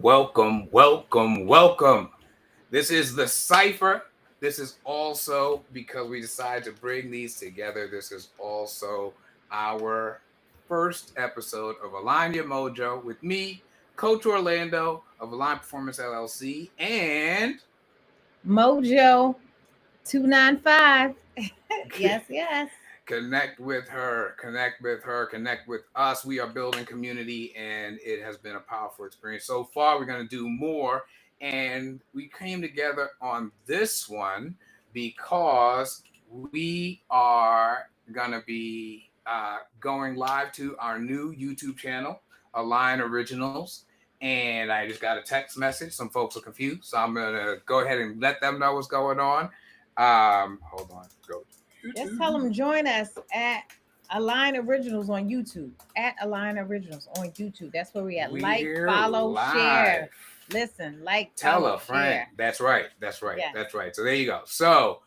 Welcome, welcome, welcome. This is the Cipher. This is also because we decided to bring these together. This is also our first episode of Align Your Mojo with me, Coach Orlando of Align Performance LLC, and Mojo 295. Yes, yes. connect with her, connect with her, connect with us. We are building community, and it has been a powerful experience so far. We're going to do more, and we came together on this one because we are going to be going live to our new YouTube channel, Align Originals. And I just got a text message. Some folks are confused, so I'm gonna go ahead and let them know what's going on. Hold on, go Just YouTube. tell them join us at Align Originals on YouTube. At Align Originals on YouTube. That's where we at. Like, We're follow, live. share. Listen, like, Tell follow, a friend. share. That's right. That's right. Yes. That's right. So there you go. So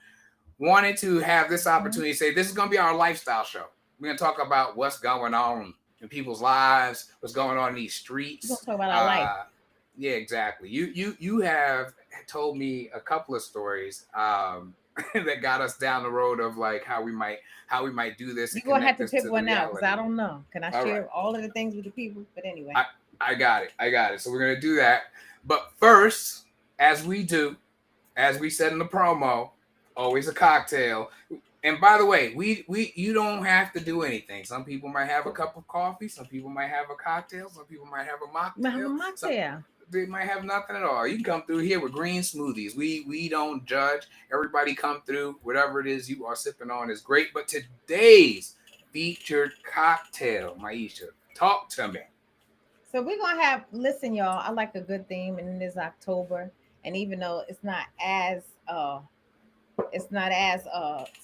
wanted to have this Mhm. opportunity to say this is going to be our lifestyle show. We're going to talk about what's going on in people's lives, what's going on in these We're gonna streets. talk about our life. Yeah, exactly. You have told me a couple of stories that got us down the road of like how we might do this You're and gonna have connect to this pick to the one out because I reality. don't know. Can I All right. share all of the things with the people? But anyway. I got it. I got it. So we're gonna do that. But first, as we do, as we said in the promo, always a cocktail. And by the way, we you don't have to do anything. Some people might have a cup of coffee. Some people might have a cocktail. Some people might have a I'm gonna have a mocktail. Some mocktail. they might have nothing at all. You can come through here with green smoothies. We don't judge. Everybody come through. Whatever it is you are sipping on is great. But today's featured cocktail, Maisha, talk to me. So we're gonna have listen, y'all. I like a good theme, and it is October. And even though it's not as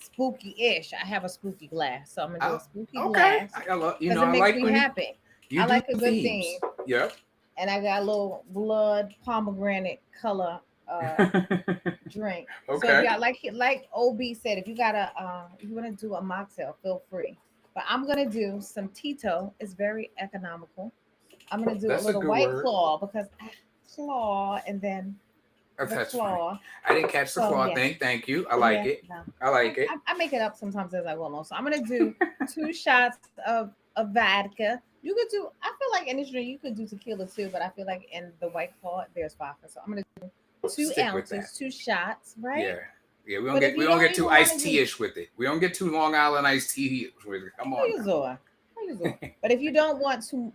spooky-ish, I have a spooky glass. So I'm gonna do Oh, a spooky okay. glass I love because it I makes like me when happy. you I do like a good themes. theme, Yep. and I got a little blood pomegranate color drink. So if Okay. y'all like OB said, if you wanna do a mocktail, feel free. But I'm gonna do some Tito. It's very economical. I'm gonna do a That's a little good white word. claw because claw and then the That's funny. claw. I didn't catch the So claw yeah, thing. Thank you. I like yeah, it. no. I like it. I make it up sometimes as I go along. So I'm gonna do 2 shots of vodka. You could do. I feel like in this drink you could do tequila too, but I feel like in the white claw there's vodka. So I'm gonna do two Stick with that. ounces, 2 shots, right? Yeah. Yeah, we don't But if get we you don't don't get even too want to iced do, tea-ish with it. We don't get too Long Island iced tea with it. Come on how you doing? How you doing? But if you don't want to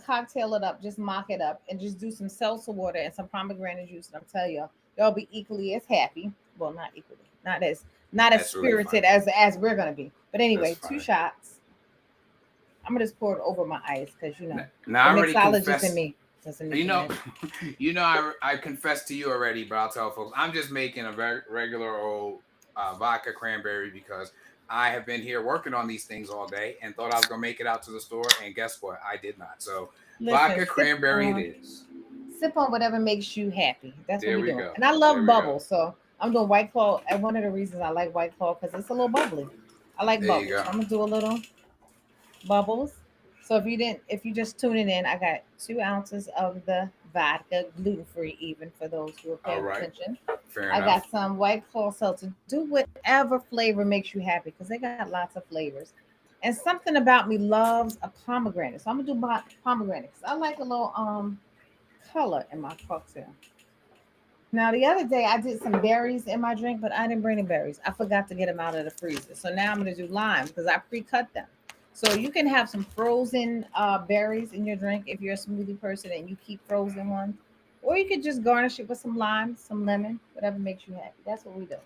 cocktail it up, just mock it up and just do some seltzer water and some pomegranate juice. And I'm telling y'all be equally as happy. Well, not equally, not as That's really spirited funny. as we're gonna be. But That's anyway, two funny. shots. I'm gonna just pour it over my ice because Now the I already mixologist in confessed. me doesn't need You too know, much. I confessed to you already, but I'll tell folks I'm just making a very regular old vodka cranberry because I have been here working on these things all day and thought I was gonna make it out to the store, and guess what? I did not. So Listen, vodka cranberry it is. sip on whatever makes you happy. That's what There we're we doing. go. And I There love we go. bubbles, so I'm doing White Claw. And one of the reasons I like White Claw because it's a little bubbly. I like There you bubbles. go. So I'm gonna do a little bubbles. So if you just tuning in, I got 2 ounces of the vodka, gluten free, even for those who are All paying right. attention. Fair I got enough. some White Claw seltzer. Do whatever flavor makes you happy because they got lots of flavors. And something about me loves a pomegranate, so I'm gonna do pomegranate because I like a little color in my cocktail. Now the other day I did some berries in my drink, but I didn't bring the berries. I forgot to get them out of the freezer. So now I'm gonna do lime because I pre-cut them. So you can have some frozen berries in your drink if you're a smoothie person and you keep frozen ones. Or you could just garnish it with some lime, some lemon, whatever makes you happy. That's what we do.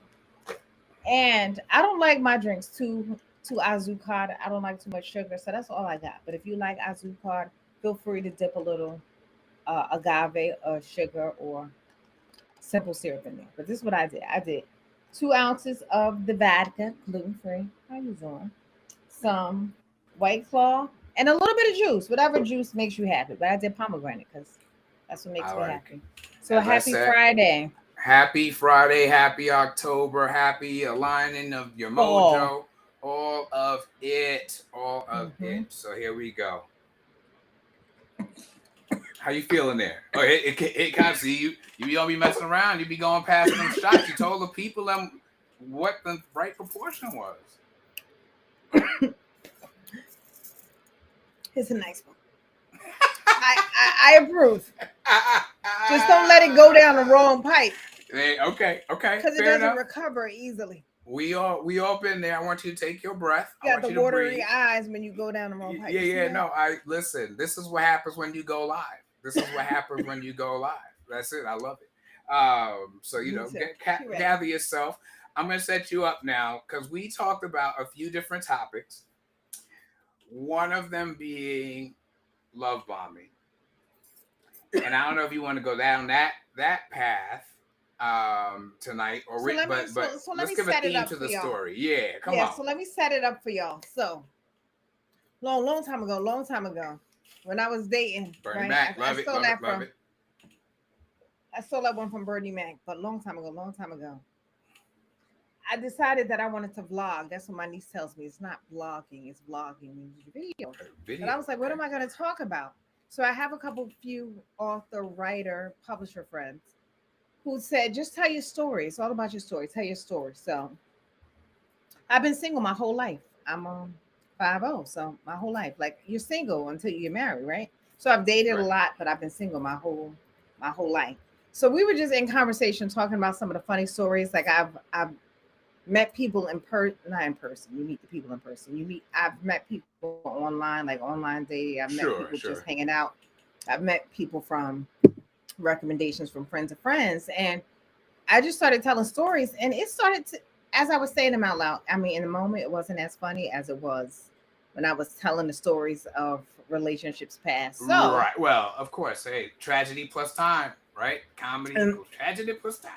And I don't like my drinks too azucarado. I don't like too much sugar, so that's all I got. But if you like azucarado, feel free to dip a little agave or sugar or simple syrup in there. But this is what I did. I did 2 ounces of the vodka, gluten free. How you doing? Some White Claw and a little bit of juice, whatever juice makes you happy. But I did pomegranate because that's what I makes me like. happy. So As I happy said, Friday, happy Friday, happy October, happy aligning of your fall. mojo, all of it, all of Hmm. it. So here we go. How you feeling there? Oh, it kind of see you don't be messing around. You be going past them shots. You told the people them what the right proportion was. It's a nice one. I approve. Just don't let it go down the wrong pipe. Okay, because it fair doesn't enough. recover easily. We all been there. I want you to take your breath. You I got want the you to breathe. watery eyes when you go down the wrong pipe. Yeah. No, I listen. This is what happens when you go live. This is what happens when you go live. That's it. I love it. So Me too. gather yourself. I'm gonna set you up now because we talked about a few different topics. One of them being love bombing, and I don't know if you want to go down that path tonight or so let let's me give a set it theme up to for the y'all. story. Yeah, come Yeah, on. so let me set it up for y'all. So long time ago, when I was dating, Bernie right? Mac, I love it, stole love that it, love from it. I stole that one from Bernie Mac, but long time ago. I decided that I wanted to vlog. That's what my niece tells me. It's not blogging, it's vlogging video. But I Video. was like, what Okay. am I going to talk about? So I have a few author, writer, publisher friends who said, just tell your story. It's all about your story. Tell your story. So I've been single my whole life. I'm 50, so my whole life. Like you're single until you get married, right? So I've dated a Right. lot, but I've been single my whole life. So we were just in conversation talking about some of the funny stories. Like I've met people not in person. You meet the people in person. I've met people online, like online dating. I've met people Sure, just sure. hanging out. I've met people from recommendations from friends of friends. And I just started telling stories and it started to, as I was saying them out loud. I mean, in the moment, it wasn't as funny as it was when I was telling the stories of relationships past. So, Right. Well, of course. Hey, tragedy plus time, right? Comedy um, equals tragedy plus time.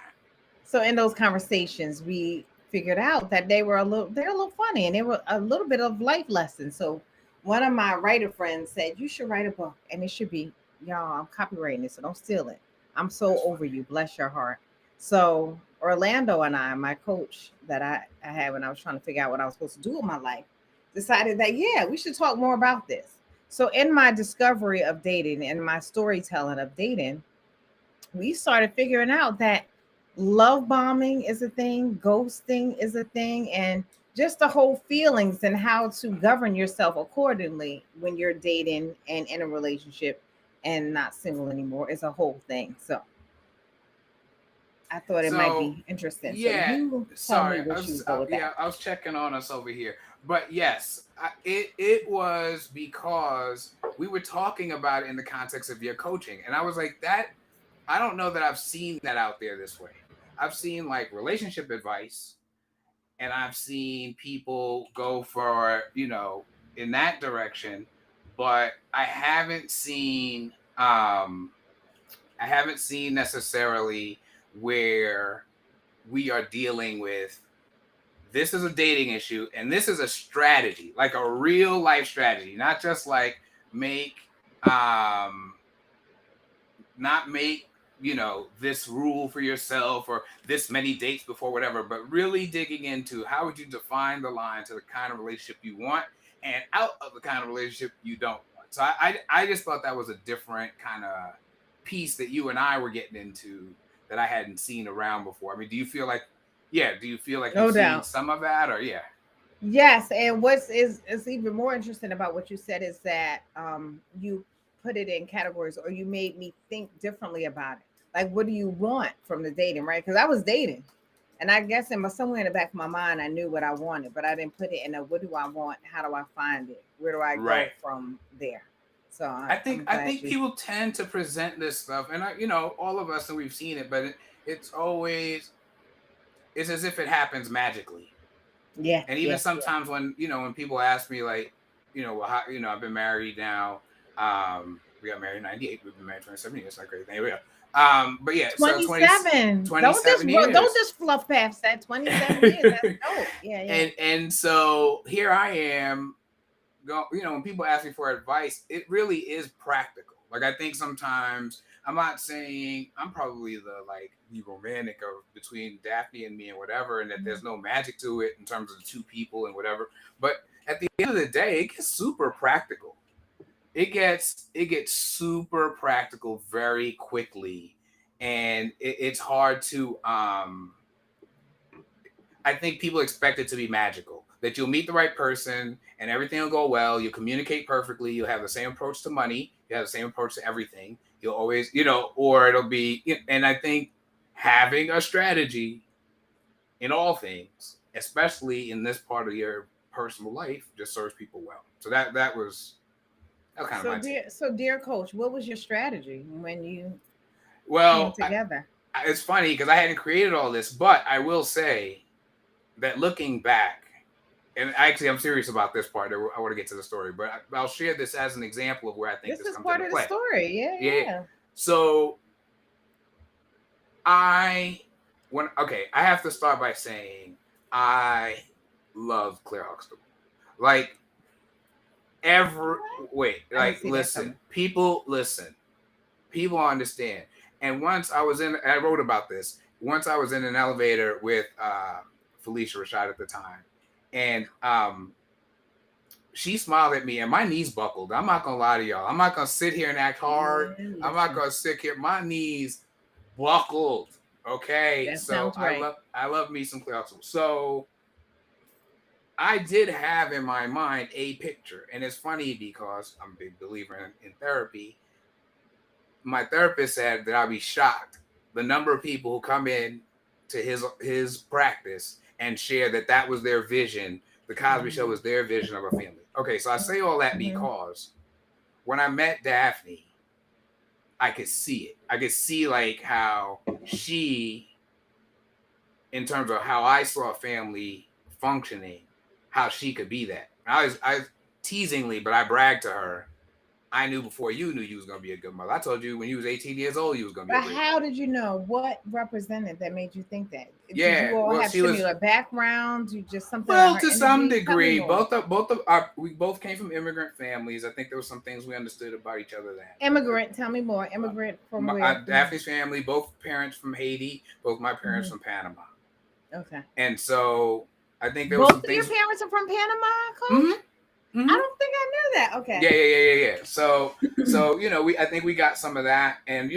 so in those conversations, we figured out that they're a little funny and they were a little bit of life lessons. So one of my writer friends said, you should write a book and it should be, y'all, I'm copywriting this, so don't steal it. I'm so That's over funny. you. Bless your heart. So Orlando and I, my coach that I had when I was trying to figure out what I was supposed to do with my life, decided that, yeah, we should talk more about this. So in my discovery of dating and my storytelling of dating, we started figuring out that love bombing is a thing, ghosting is a thing, and just the whole feelings and how to govern yourself accordingly when you're dating and in a relationship and not single anymore is a whole thing. So I thought it might So, be interesting. So yeah. you tell Sorry, me what you go with that. yeah, I was checking on us over here, but yes, it was because we were talking about it in the context of your coaching, and I was like that. I don't know that I've seen that out there this way. I've seen like relationship advice, and I've seen people go for in that direction, but I haven't seen necessarily where we are dealing with this is a dating issue and this is a strategy, like a real life strategy, not just like make um not make this rule for yourself or this many dates before whatever, but really digging into how would you define the line to the kind of relationship you want and out of the kind of relationship you don't want. So I just thought that was a different kind of piece that you and I were getting into that I hadn't seen around before. I mean, do you feel like No you've seen doubt. some of that, or yeah? Yes, and what's is even more interesting about what you said is that you put it in categories or you made me think differently about it. Like, what do you want from the dating, right? Because I was dating, and I guess somewhere in the back of my mind, I knew what I wanted, but I didn't put it in a what do I want? How do I find it? Where do I Right. go from there? So I think I'm I glad think you. people tend to present this stuff, and all of us, and we've seen it, but it's always it's as if it happens magically. Yeah, And even yeah, sometimes when people ask me like, well, how, I've been married now. We got married in '98. We've been married 27 years. Like crazy. Anyway, but yeah, so 27. twenty-seven Don't years. just fluff past that. 27 years. That's dope. Yeah, yeah. and so here I am. When people ask me for advice, it really is practical. Like I think sometimes I'm not saying I'm probably the romantic of between Daphne and me and whatever, and that there's no magic to it in terms of the two people and whatever. But at the end of the day, it gets super practical. it gets super practical very quickly, and it's hard to I think people expect it to be magical. That you'll meet the right person and everything will go well. You'll communicate perfectly. You'll have the same approach to money. You have the same approach to everything. You'll always, or it'll be. And I think having a strategy in all things, especially in this part of your personal life, just serves people well. So that was kind of my take. So dear coach, what was your strategy when you came Well, together? it's funny because I hadn't created all this, but I will say that looking back, and actually I'm serious about this part. I want to get to the story, but I'll share this as an example of where I think This this is comes part into of the play. story. Yeah, Yeah. yeah. So I I have to start by saying I love Claire Huxtable. Like every wait, I didn't like see that coming. listen. People understand. And once I wrote about this. Once I was in an elevator with Felicia Rashad at the time, and she smiled at me, and my knees buckled. I'm not gonna lie to y'all. I'm not gonna sit here and act hard. Yeah, I'm not listen, gonna sit here. My knees buckled. Okay, that so sounds right. I love me some Claire Huxtable. So I did have in my mind a picture, and it's funny because I'm a big believer in therapy. My therapist said that I'd be shocked the number of people who come in to his practice and share that was their vision. The Cosby Show was their vision of a family. Okay, so I say all that Mhm. because when I met Daphne, I could see it. I could see like how she, in terms of how I saw a family functioning, how she could be that. I teasingly, but I bragged to her. I knew before you knew you was gonna be a good mother. I told you when you was 18 years old, you was gonna be a But great how mother. did you know? What represented that made you think that? Did Yeah, you all well, have she was similar backgrounds? You just something about well her to some energy? Tell me degree. more. Both of our we both came from immigrant families. I think there were some things we understood about each other then. Immigrant, tell me more. Immigrant from where? Daphne's family, both parents from Haiti, both my parents Mhm. from Panama, Okay. and so I think there were Both some of your things. parents are from Panama, Hmm. Coach? I Hmm. don't think I knew that. Yeah, Okay. yeah, yeah, yeah, yeah. So we I think we got some of that, and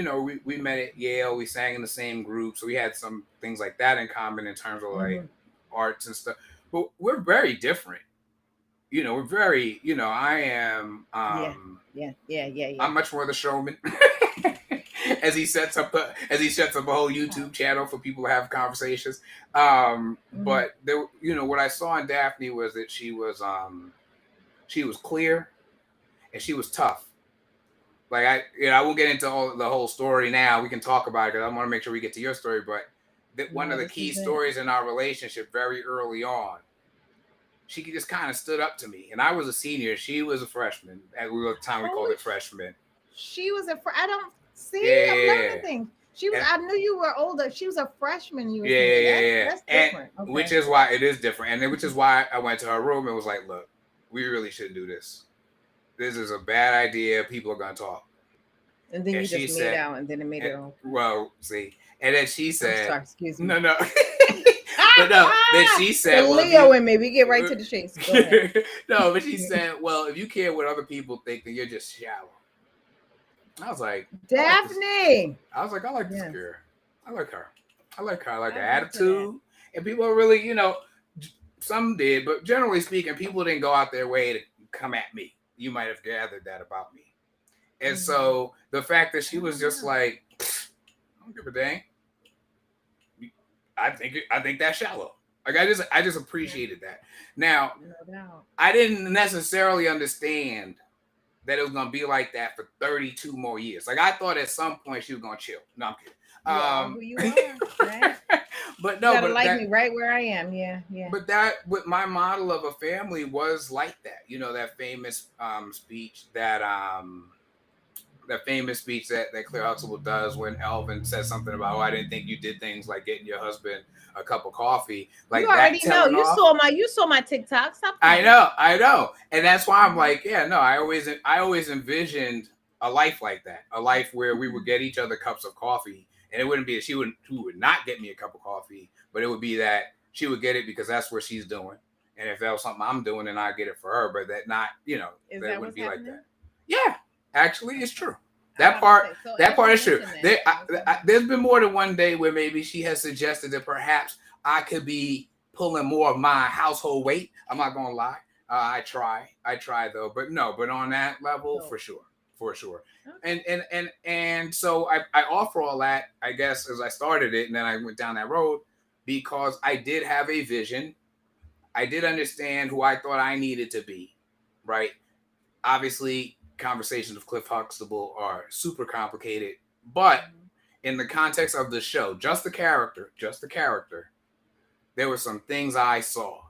we met at Yale. We sang in the same group, so we had some things like that in common in terms of like Hmm. arts and stuff. But we're very different. We're very. I am. Yeah. Yeah. Yeah. Yeah. Yeah. I'm much more the showman. As he sets up a whole YouTube channel for people to have conversations. Hmm. But there, what I saw in Daphne was that she was clear and she was tough. Like I won't get into all the whole story now. We can talk about it because I want to make sure we get to your story. But that one of No, the this key is it. stories in our relationship very early on, she just kind of stood up to me, and I was a senior, she was a freshman. At the time, we called Holy it freshman. She was I don't Yeah, see. I'm yeah, learning things. She was. yeah. I knew you were older. She was a freshman. You were Yeah, yeah, senior. yeah, That's yeah. that's And different. which Okay. is why it is different, and which is why I went to her room and was like, "Look, we really shouldn't do this. This is a bad idea. People are gonna talk." And then And you she just made said, out, and then it made and, it all. "Well, see," and then she I'm said, sorry. Excuse me. "No, no," but no. Then she The said, "Well, if Leo you." in me. We get right to the chase. Go ahead. No, but she said, "Well, if you care what other people think, then you're just shallow." I was like, "I like this." Daphne. I was like, "I like this Yes, girl. I like her. I like her. I like her I agree to that. attitude." And people are really, some did, but generally speaking, people didn't go out their way to come at me. You might have gathered that about me. And Hmm. so the fact that she I was don't just know. like, I don't give a dang. I think that's shallow. Like I just Yeah, appreciated that. Now no doubt. I didn't necessarily understand that it was gonna be like that for 32 more years. Like I thought at some point she was gonna chill. No, I'm You are who you kidding. are, right? But You no, gotta like me right where I am. Yeah, yeah. that with my model of a family was like that. That famous speech that Claire Huxtable does when Elvin says something about, "Oh, I didn't think you did things like getting your husband a cup of coffee," You like that already know. telling off. You saw my TikTok. Stop playing. I know, and that's why I'm like, yeah, no, I always envisioned a life like that, a life where we would get each other cups of coffee, and it wouldn't be that she would not get me a cup of coffee, but it would be that she would get it because that's what she's doing, and if that was something I'm doing, then I get it for her, but that not, Is that it that wouldn't what's be like happening? that. Yeah, actually, it's true. I That about to part, say. So that as part you is true. mentioned that, There's been more than one day where maybe she has suggested that perhaps I could be pulling more of my household weight. I'm not gonna lie. I try though, but no, but on that level, so for sure. okay. And so I offer all that, I guess, as I started it, and then I went down that road because I did have a vision. I did understand who I thought I needed to be, right? Obviously, conversations with Cliff Huxtable are super complicated, but Mhm. in the context of the show, just the character, there were some things I saw.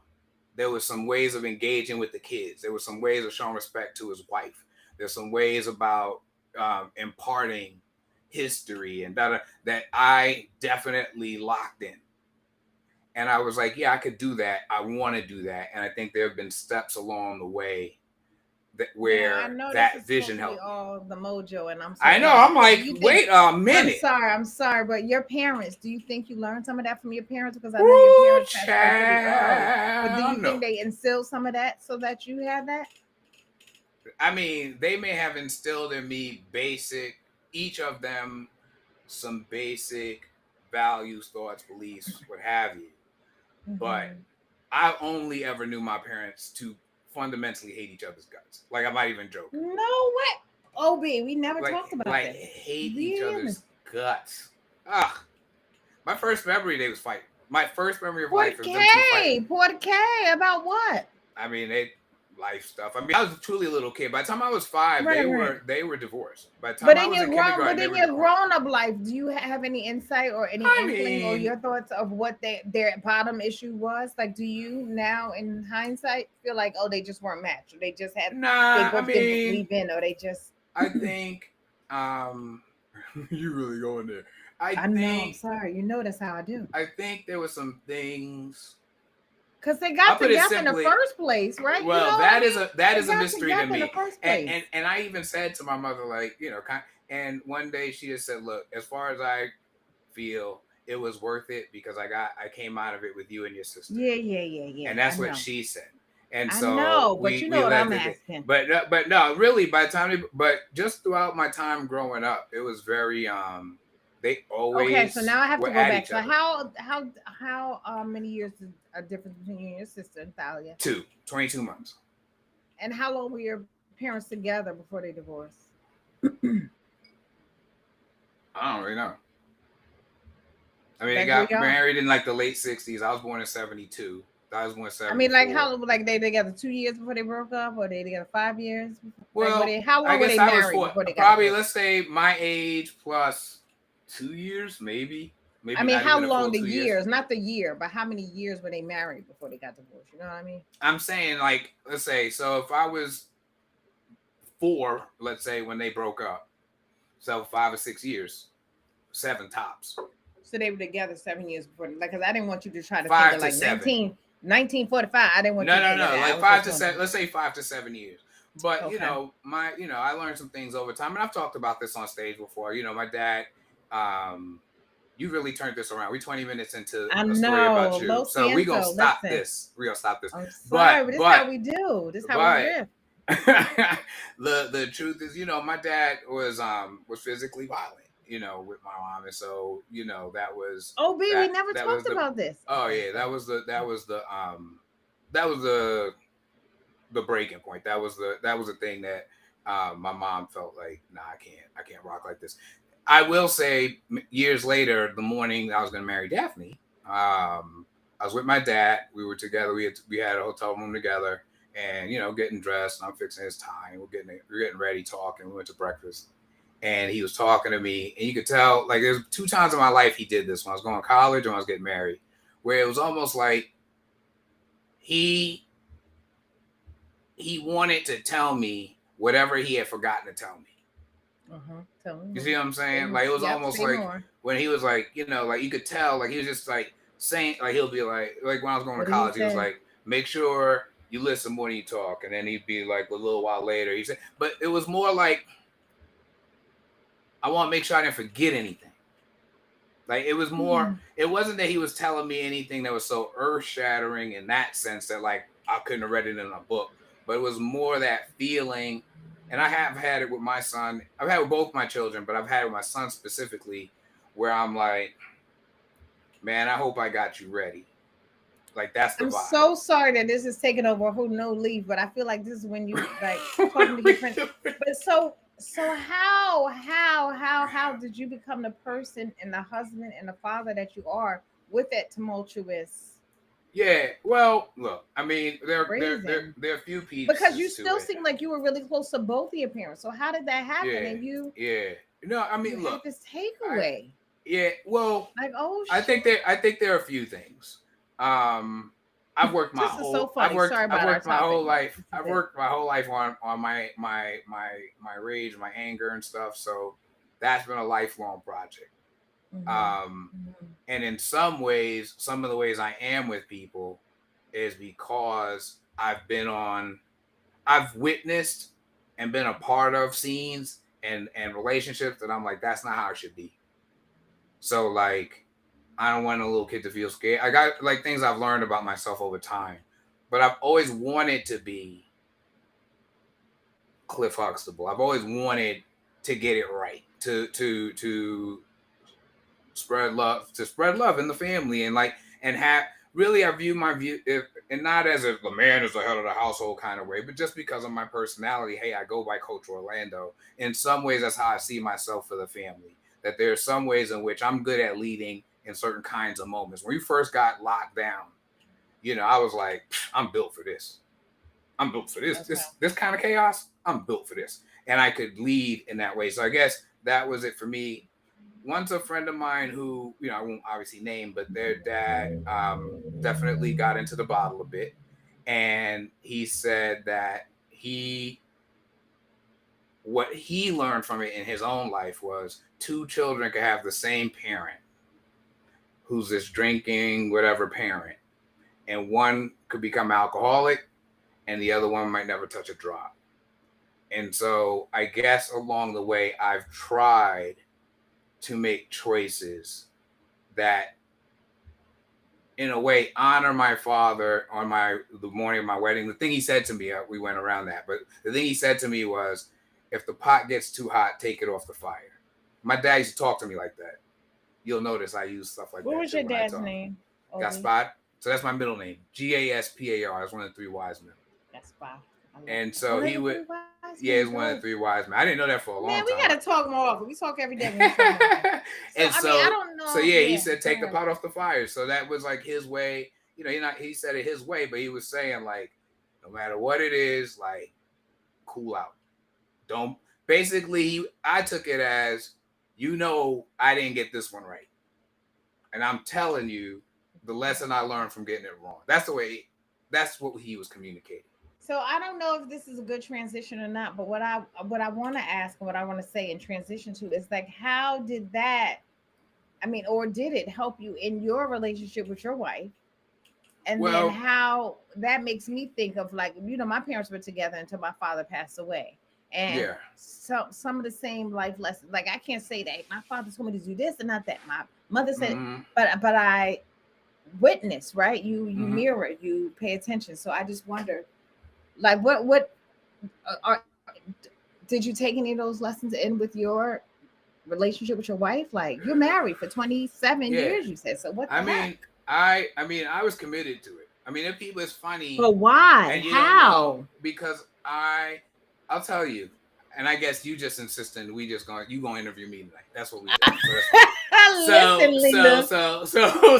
There were some ways of engaging with the kids. There were some ways of showing respect to his wife. There's some ways about imparting history and that I definitely locked in. And I was like, yeah, I could do that. I want to do that. And I think there have been steps along the way that Now I where know this that is vision supposed to be helped me. all the mojo, and I'm so I know. proud. I'm But do like, you think? wait a minute. I'm sorry, but your parents, do you think you learned some of that from your parents? Because I know your Woo, parents passed away pretty early. But do you child. No. think they instilled some of that so that you had that? I mean, they may have instilled in me each of them, some basic values, thoughts, beliefs, what have you. But Hmm. I only ever knew my parents to fundamentally hate each other's guts. Like, I'm not even joking. No way. OB, we never talked about Like this. hate each Really? other's guts. Ah, my first memory they was fighting. My first memory of life is them two fighting. Portakay, about what? I mean, they life stuff. I mean, I was truly a little kid. By the time I was 5, Right, right. they were divorced. By the time But I in was your in grown, kindergarten, but they in were your divorced. grown up life, do you have any insight or any I inkling or mean, your thoughts of what their bottom issue was? Like, do you now, in hindsight, feel like, oh, they just weren't matched, or they nah. I both didn't mean, believe in, or they just? I think um, you really going there. I I know. I'm think sorry. You know that's how I do. I think there were some things. Cause they I'll got put it together in the simply. first place, right? You know Well, what I that mean? is They a got mystery to together in the me. first And place. I even said to my mother, like, and one day she just said, "Look, as far as I feel, it was worth it because I came out of it with you and your sister." Yeah, yeah, yeah, yeah. And I that's what know. she said. And I so know, but you know we what let I'm it. asking. But no, really, by the time but just throughout my time growing up, it was very they Okay, so always now I have were to go at back. each So other. how many years is a difference between you and your sister, Thalia? 22 months. And how long were your parents together before they divorced? I don't really know. I mean, they Like were got y'all? married in like the late 60s. I was born in 72. I was born in I mean, like how 74. like they together 2 years before they broke up, or they together 5 years? Like were Well, they? How I long were guess they I was married for before they got probably, divorced? let's say, my age plus 2 years, maybe. I Maybe mean, not how even a full long the 2 years. years? Not the year, but how many years were they married before they got divorced? You know what I mean? I'm saying, like, let's say, so if I was 4, let's say, when they broke up, so 5 or 6 years, 7 tops. So they were together 7 years before. Like, cause I didn't want you to try to think Five of to like seven. 1945. I didn't want No, you to no, think of no. that. I Like was five just to wondering. seven. Let's say 5 to 7 years. But Okay. I learned some things over time, and I've talked about this on stage before. My dad, um, you really turned this around. We 20 minutes into I a story about know. you, Lo so we gonna siento. stop Listen. this. We gonna stop this. I'm But sorry, but this is but how we do. This is how we but riff. the truth is, my dad was physically violent, with my mom, and so that was OB, we never that was talked the about this. oh Okay, yeah, so that was the breaking point. That was the thing that my mom felt like, nah, I can't rock like this. I will say, years later, the morning I was going to marry Daphne, I was with my dad. We were together. We had a hotel room together, and getting dressed. And I'm fixing his tie. And we're getting ready, talking. We went to breakfast, and he was talking to me, and you could tell, like, there's 2 times in my life he did this, when I was going to college and when I was getting married, where it was almost like he he wanted to tell me whatever he had forgotten to tell me. tell me You more. see what I'm Say saying? more. Like, it was Yep, almost say like more. when he was like, like, you could tell, like, he was just like saying, like, he'll be like when I was going to What did he college, he was say? like, make sure you listen more than you talk. And then he'd be like, a little while later, he said, but it was more like, I want to make sure I didn't forget anything. Like, it was more, Hmm. it wasn't that he was telling me anything that was so earth shattering in that sense that, like, I couldn't have read it in a book, but it was more that feeling And I have had it with my son. I've had it with both my children, but I've had it with my son specifically, where I'm like, man, I hope I got you ready. Like that's the I'm vibe. so sorry that this is taking over who no leave, but I feel like this is when you like talking to your friends. But so how did you become the person and the husband and the father that you are with that tumultuous Yeah, well, look, I mean, raising? there are a few Because you pieces to still it. seem like you were really close to both of your parents. So how did that happen? Yeah, And you yeah. No, I you mean, had look, this I takeaway. yeah. Well, Like, oh shit. I think there are a few things. Um, This is so funny. Sorry I've about our worked my topic, whole but life. this is I've it. worked my whole life on my rage, my anger, and stuff. So that's been a lifelong project. Hmm. Um, Hmm. and in some ways, some of the ways I am with people is because I've witnessed and been a part of scenes and relationships that I'm like, that's not how it should be. So like, I don't want a little kid to feel scared. I got like things I've learned about myself over time, but I've always wanted to be Cliff Huxtable. I've always wanted to get it right, to spread love in the family, and like and have really I view my view if, and not as if the man is the head of the household kind of way, but just because of my personality. Hey, I go by Coach Orlando. In some ways, that's how I see myself for the family. That there are some ways in which I'm good at leading in certain kinds of moments. When we first got locked down, I was like, I'm built for this. I'm built for this. Okay. This kind of chaos. I'm built for this, and I could lead in that way. So I guess that was it for me. Once a friend of mine who I won't obviously name, but their dad definitely got into the bottle a bit, and he said that he what he learned from it in his own life was two children could have the same parent who's this drinking whatever parent, and one could become alcoholic and the other one might never touch a drop. And so I guess along the way, I've tried to make choices that, in a way, honor my father on the morning of my wedding. The thing he said to me, we went around that, but the thing he said to me was, if the pot gets too hot, take it off the fire. My dad used to talk to me like that. You'll notice I use stuff like What that was too your when I dad's talk. name? Obi. Gaspar. So that's my middle name. Gaspar. That's one of the three wise men. That's fine. I love And that. One so of he the would, three wise men. yeah, it's Dope. one of the three wise men. I didn't know that for a Man, long we time. gotta talk more often. We talk every day when we talk about him. So And I mean, I so don't so know. yeah, he Yeah, said go take the ahead. pot off the fire. So that was like his way. He said it his way, but he was saying like, no matter what it is, like, cool out. Don't basically. I took it as, I didn't get this one right, and I'm telling you the lesson I learned from getting it wrong. That's the way. That's what he was communicating. So I don't know if this is a good transition or not, but what I want to ask and what I want to say and transition to is like, how did that? I mean, or did it help you in your relationship with your wife? And then Well, how that makes me think of like, my parents were together until my father passed away, and yeah. so some of the same life lessons. Like, I can't say that my father told me to do this and not that. My mother said, Mm-hmm. but I witness, right? You Mm-hmm. mirror, you pay attention. So I just wonder, like, what are did you take any of those lessons in with your relationship with your wife? Like, you're married for 27 Yeah. years, you said. So what the I heck? mean, I was committed to it. I mean, if people is funny But why? and you don't know, How? because I'll tell you, and I guess you just insisting we just going you gonna interview me tonight. That's what we doing. So that's fine. Listen, Linda.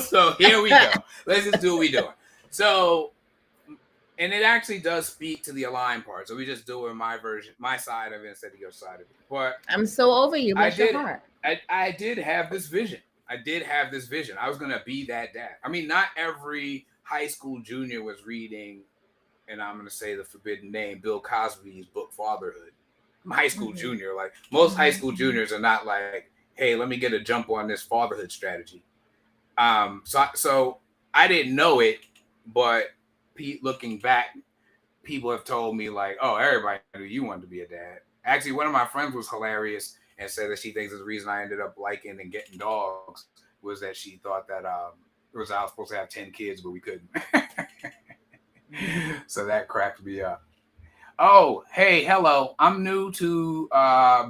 So here we go. Let's just do what we doing. So, and it actually does speak to the align part. So we just doing my version, my side of it instead of your side of it. But I'm so over you. I Bless your did heart. I did have this vision. I did have this vision. I was gonna be that dad. I mean, not every high school junior was reading, and I'm gonna say the forbidden name, Bill Cosby's book Fatherhood. I'm a high school Hmm. junior. Like most high Hmm. school juniors are not like, hey, let me get a jump on this fatherhood strategy. So I didn't know it, but looking back, people have told me like, oh, everybody knew you wanted to be a dad. Actually, one of my friends was hilarious and said that she thinks the reason I ended up liking and getting dogs was that she thought that I was supposed to have 10 kids, but we couldn't. Hmm. So that cracked me up. Oh, hey, hello. I'm new to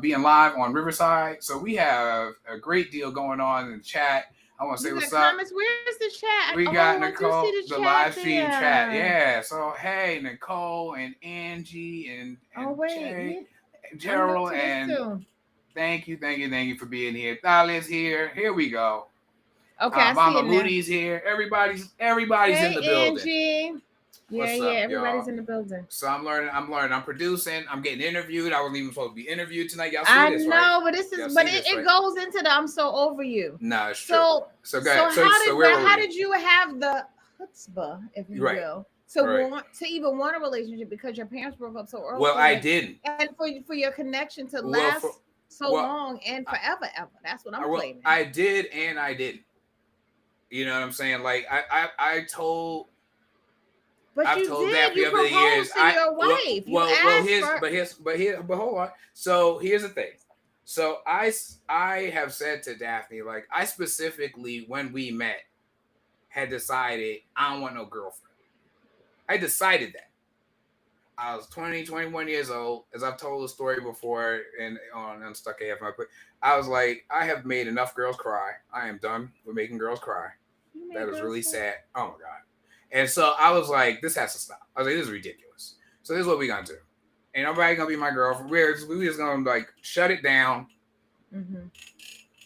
being live on Riverside. So we have a great deal going on in the chat. I want to say You what's got up. comments? Where's the chat? We Oh, got I do see Nicole, the the chat live stream chat. there. Yeah. So hey, Nicole and Angie Oh, and wait. Jay, I'm new Gerald, to this and too. thank you for being here. Thalia's here. Here we go. Okay, I see Mama it now. Moody's here. Everybody's in the Hey, building. Angie. Yeah, What's yeah. up, Everybody's y'all? in the building. So I'm learning. I'm producing. I'm getting interviewed. I wasn't even supposed to be interviewed tonight. Y'all see I this, right? know, but this Y'all is, but see this, it right? goes into the I'm so over you. No, it's true. So, So go so ahead. So where were how we? did you have the chutzpah, if you Right. will, to Right. want to even want a relationship because your parents broke up so early? Well, I didn't. And for your connection to Well, last so well, long and forever, ever. That's what I'm well, claiming. I did and I didn't. You know what I'm saying? Like I told. But I've you told did. Daphne You over the years. proposed to your wife. You asked for. But hold on. So here's the thing. So I have said to Daphne, like, I specifically, when we met, had decided I don't want no girlfriend. I decided that. I was 20, 21 years old. As I've told the story before and on Unstuck AF, I was like, I have made enough girls cry. I am done with making girls cry. That is really sad. Oh my God. And so I was like, this has to stop. I was like, this is ridiculous. So this is what we're gonna do. Ain't nobody gonna be my girlfriend. We're just gonna like shut it down. Mm-hmm.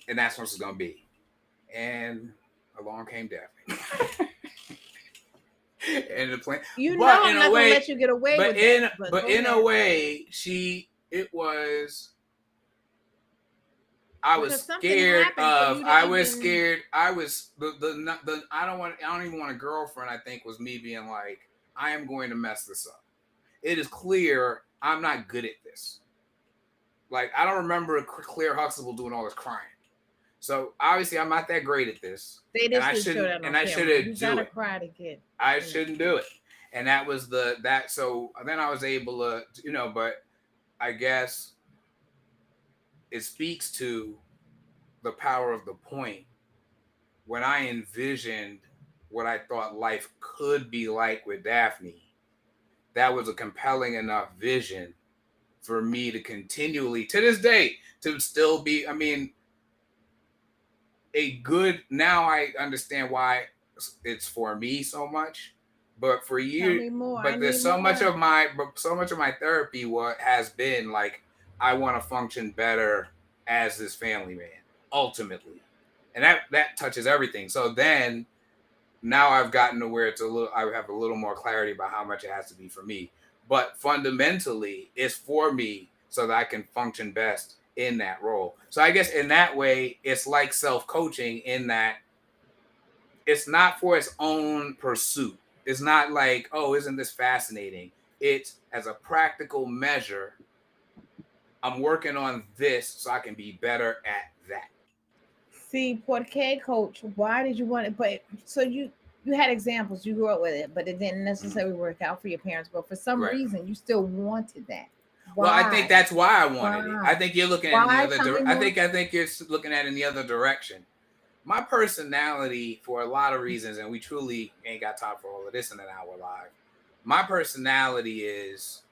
And that's what it's gonna be. And along came Daphne. And the plan. You but know, in I'm a not way, gonna let you get away but with in that. but in a way, I was scared of. I was scared. I was the. I don't even want a girlfriend. I think was me being like, I am going to mess this up. It is clear I'm not good at this. Like, I don't remember Claire Huxtable doing all this crying. So obviously I'm not that great at this. They and I just shouldn't. show that And on I camera. shouldn't You do gotta it. cry to get. I shouldn't do it. And that was that. So then I was able to, but I guess it speaks to the power of the point. When I envisioned what I thought life could be like with Daphne, that was a compelling enough vision for me to continually, to this day, to still be, a good, now I understand why it's for me so much. But for years, but there's so much of my therapy has been like, I want to function better as this family man, ultimately. And that touches everything. So then now I've gotten to where I have a little more clarity about how much it has to be for me. But fundamentally, it's for me so that I can function best in that role. So I guess in that way, it's like self-coaching in that it's not for its own pursuit. It's not like, oh, isn't this fascinating? It's as a practical measure. I'm working on this so I can be better at that. See, Porte coach, why did you want it? But so you had examples, you grew up with it, but it didn't necessarily work out for your parents. But for some reason, you still wanted that. Why? Well, I think that's why I wanted it. I think you're looking at it in the other direction. I think you're looking at it in the other direction. My personality, for a lot of reasons, and we truly ain't got time for all of this in an hour live. My personality is,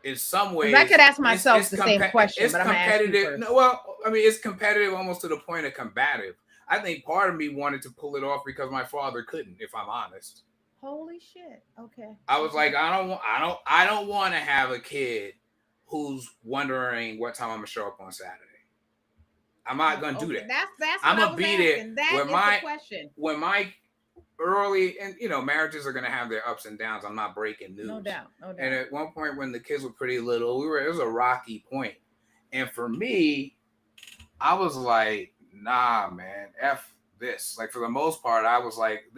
in some ways, I could ask myself the same question, but I'm competitive. No, well, it's competitive almost to the point of combative. I think part of me wanted to pull it off because my father couldn't, if I'm honest. Holy shit. Okay. I was like, I don't want to have a kid who's wondering what time I'm gonna show up on Saturday. I'm not gonna do that. That's I'm gonna be it. That is the question. When my early, and marriages are gonna have their ups and downs. I'm not breaking news. No doubt. And at one point when the kids were pretty little, it was a rocky point. And for me, I was like, nah, man, F this. Like, for the most part, I was like,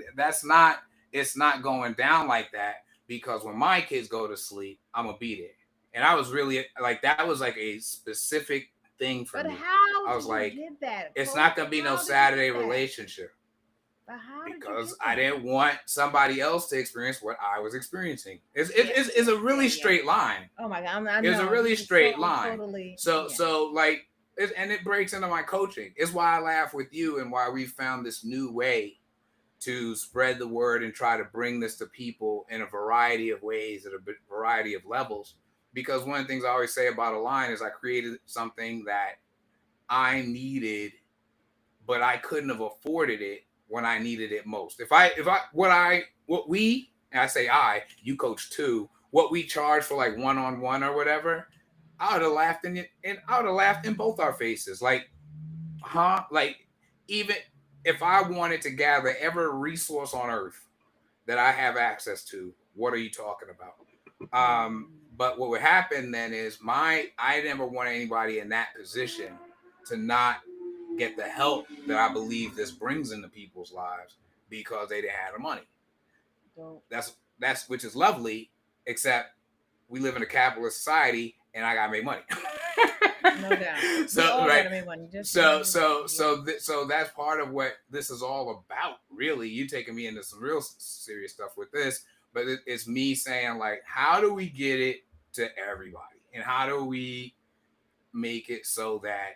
it's not going down like that, because when my kids go to sleep, I'm gonna be there. And I was really like, that was like a specific thing for me. But how I was like, get that? It's not gonna be no Saturday relationship. But how because I didn't want somebody else to experience what I was experiencing. It's a really straight line. Oh my God, it's a really straight line. So like, and it breaks into my coaching. It's why I laugh with you and why we found this new way to spread the word and try to bring this to people in a variety of ways at a variety of levels. Because one of the things I always say about Align is I created something that I needed, but I couldn't have afforded it when I needed it most. What we, and I say you coach too, what we charge for like one-on-one or whatever, I would have laughed in it, and I would have laughed in both our faces. Like, huh? Like, even if I wanted to gather every resource on earth that I have access to, what are you talking about? But what would happen then is I never want anybody in that position to not get the help that I believe this brings into people's lives because they didn't have the money. Dope. That's which is lovely, except we live in a capitalist society and I gotta make money. No doubt. We So all right. gotta make money. Just So that's part of what this is all about. Really, you taking me into some real serious stuff with this, but it's me saying like, how do we get it to everybody, and how do we make it so that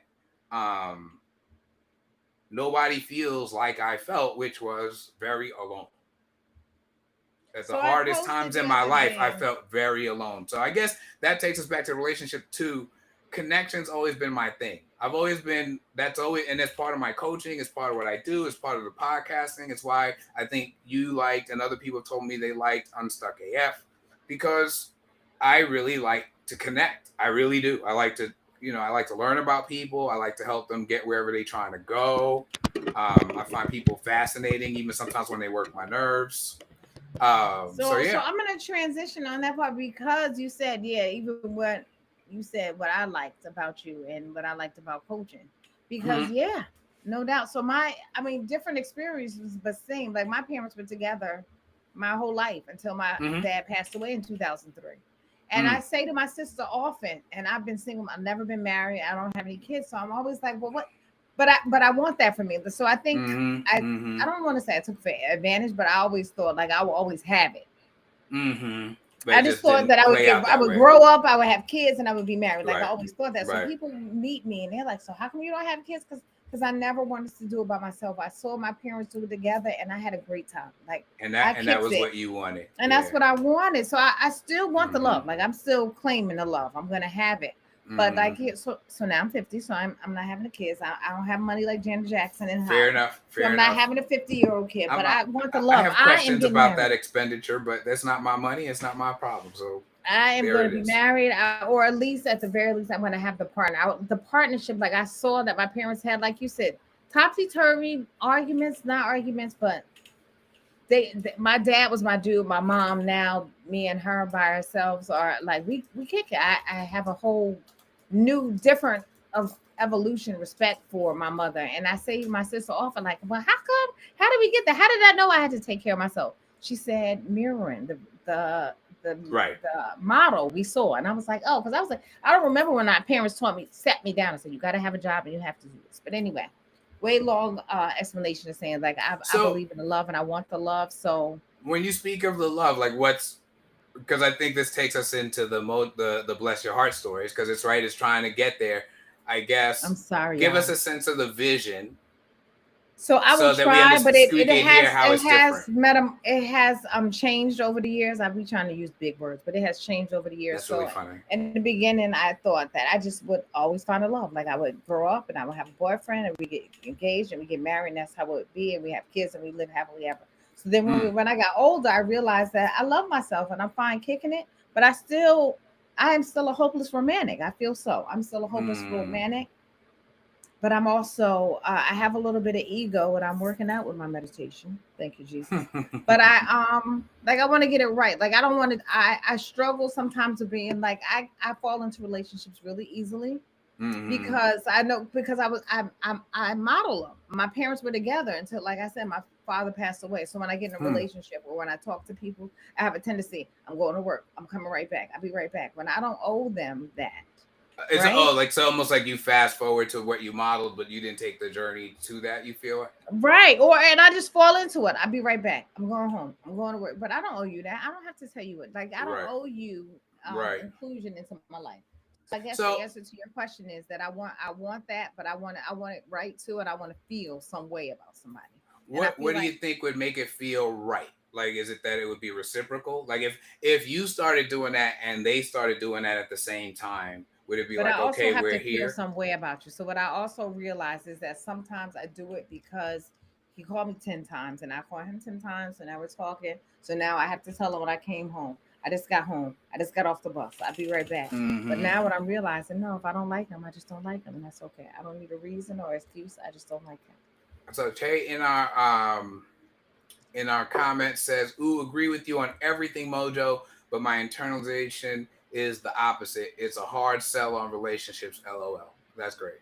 nobody feels like I felt, which was very alone. At the So I hardest posted times in the my other life, I day. felt very alone. So I guess that takes us back to relationship too. Connection's always been my thing. I've always been, that's always, and that's part of my coaching. It's part of what I do. It's part of the podcasting. It's why I think you liked, and other people told me they liked Unstuck AF, because I really like to connect. I really do. I like to, I like to learn about people. I like to help them get wherever they're trying to go. I find people fascinating, even sometimes when they work my nerves. So So yeah. I'm gonna transition on that part because you said, yeah, even what you said, what I liked about you and what I liked about coaching. Because Mm-hmm. yeah, no doubt. So I mean, different experiences, but same. Like my parents were together my whole life until my Mm-hmm. dad passed away in 2003. And I Mm. say to my sister often, and I've been single, I've never been married, I don't have any kids, so I'm always like, well, what? But I want that for me. So I think Mm-hmm. I Mm-hmm. I don't want to say I took for advantage, but I always thought like I will always have it. Mm-hmm. But I it just just thought didn't that play out I that would way. grow up, I would have kids, and I would be married. Like I Right. always thought that. So Right. people meet me and they're like, "So how come you don't have kids?" Because I never wanted to do it by myself. I saw my parents do it together, and I had a great time. Like And I that kicked was it, what you wanted. and Yeah. that's what I wanted. So I still want the Mm-hmm. love. Like I'm still claiming the love. I'm gonna have it. But Mm-hmm. like so now I'm 50, so I'm not having the kids. I don't have money like Janet Jackson and Fair Holly. enough. So Fair I'm not enough. having a 50-year-old kid, but I, I want the I love. have I am questions getting about that married. expenditure, but that's not my money. It's not my problem. So I am there going to it be is. married, or at least at the very least, I'm going to have the partner. The partnership, like I saw that my parents had, like you said, topsy turvy arguments, not arguments, but my dad was my dude. My mom now, me and her by ourselves are like we kick it. I have a whole new, different of evolution respect for my mother, and I say to my sister often, like, well, how come? How did we get there? How did I know I had to take care of myself? She said mirroring the the Right. the model we saw, and I was like, oh, because I was like, I don't remember when my parents taught me, sat me down and said, you got to have a job and you have to do this. But anyway, way long explanation of saying like I So believe in the love and I want the love. So when you speak of the love, like what's, because I think this takes us into the bless your heart stories, because it's right, it's trying to get there. I I'm guess sorry, give us y'all. a sense of the vision So I will so that we try, but understand, we can hear how it it's different. has meta it has changed over the years. I'll be trying to use big words, but it has changed over the years. That's really So funny. in the beginning, I thought that I just would always find a love. Like I would grow up and I would have a boyfriend and we get engaged and we get married and that's how it would be and we have kids and we live happily ever. So then Mm. when I got older, I realized that I love myself and I'm fine kicking it, but I am still a hopeless romantic. I feel so. I'm still a hopeless Mm. romantic, but I'm also I have a little bit of ego and I'm working out with my meditation. Thank you, Jesus. But like I want to get it right. Like I don't want to. I struggle sometimes with being like I fall into relationships really easily Mm-hmm. because I know because I model them. My parents were together until, like I said, my father passed away. So when I get in a Hmm. relationship or when I talk to people, I have a tendency. I'm going to work. I'm coming right back. I'll be right back. When I don't owe them that, It's right? like so almost like you fast forward to what you modeled, but you didn't take the journey to that. You feel it? Right. Or and I just fall into it. I'll be right back. I'm going home. I'm going to work. But I don't owe you that. I don't have to tell you it. Like I don't Right. owe you Right. inclusion into my life. So I guess the So answer to your question is that I want that, but I want it right too, and I want to feel some way about somebody. And I What feel do you like, think would make it feel right? Like, is it that it would be reciprocal? Like, if you started doing that and they started doing that at the same time, would it be but I like, also okay, have we're to feel here? some way about you. So what I also realize is that sometimes I do it because he called me 10 times and I called him 10 times and I was talking. So now I have to tell him when I came home. I just got home. I just got off the bus. I'll be right back. But Mm-hmm. now what I'm realizing, no, if I don't like him, I just don't like him. And that's okay. I don't need a reason or excuse. I just don't like him. So Tay in our comments says, "Ooh, agree with you on everything, Mojo, but my internalization is the opposite. It's a hard sell on relationships. LOL." That's great.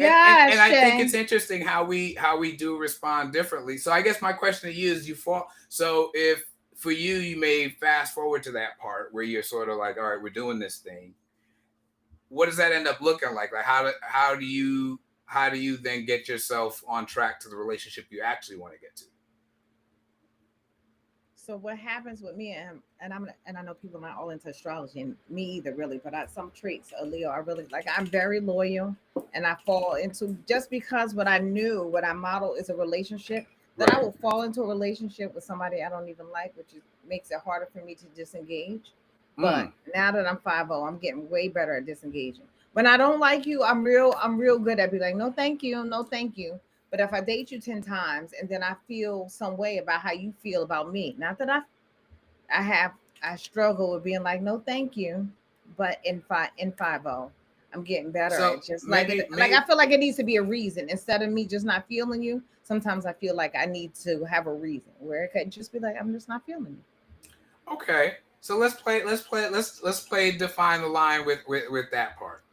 And Yes, I think it's Shay. interesting how we do respond differently. So I guess my question to you is, you fall. So if for you, you may fast forward to that part where you're sort of like, all right, we're doing this thing. What does that end up looking like? Like how do you then get yourself on track to the relationship you actually want to get to? So what happens with me, and I know people not all into astrology, and me either really, but some traits of Leo I really like. I'm very loyal, and I fall into, just because what I knew, what I model is a relationship, that I Right. will fall into a relationship with somebody I don't even like, which makes it harder for me to disengage. But Mm. now that I'm 50, I'm getting way better at disengaging. When I don't like you, I'm real good at be like, no thank you, no thank you. But if I date you 10 times and then I feel some way about how you feel about me, not that I have I struggle with being like, no thank you, but in 50, I'm getting better So at just like maybe it, like I maybe feel like it needs to be a reason instead of me just not feeling you. Sometimes I feel like I need to have a reason where it could just be like, I'm just not feeling you. okay. So let's play define the line with that part.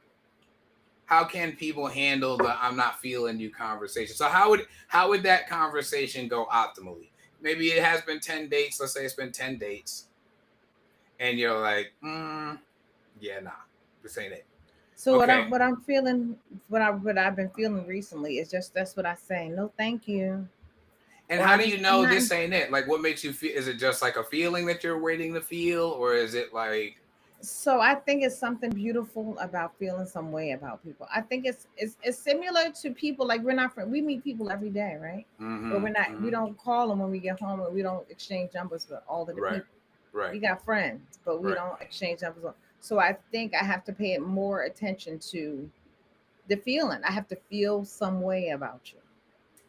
How can people handle the "I'm not feeling you" conversation? So how would that conversation go optimally? Maybe it has been 10 dates. Let's say it's been 10 dates, and you're like, yeah, nah, this ain't it. So Okay. what I'm feeling, what I've been feeling recently is just that's what I say. No, thank you. And Or how I do just you I'm know not. this ain't it? Like, what makes you feel? Is it just like a feeling that you're waiting to feel, or is it like, So I think it's something beautiful about feeling some way about people. I think it's similar to people, like we're not friends. We meet people every day, right? But mm-hmm, we mm-hmm, don't call them when we get home, and we don't exchange numbers with all of the right, people. right, We got friends, but we right, don't exchange numbers. So I think I have to pay more attention to the feeling. I have to feel some way about you.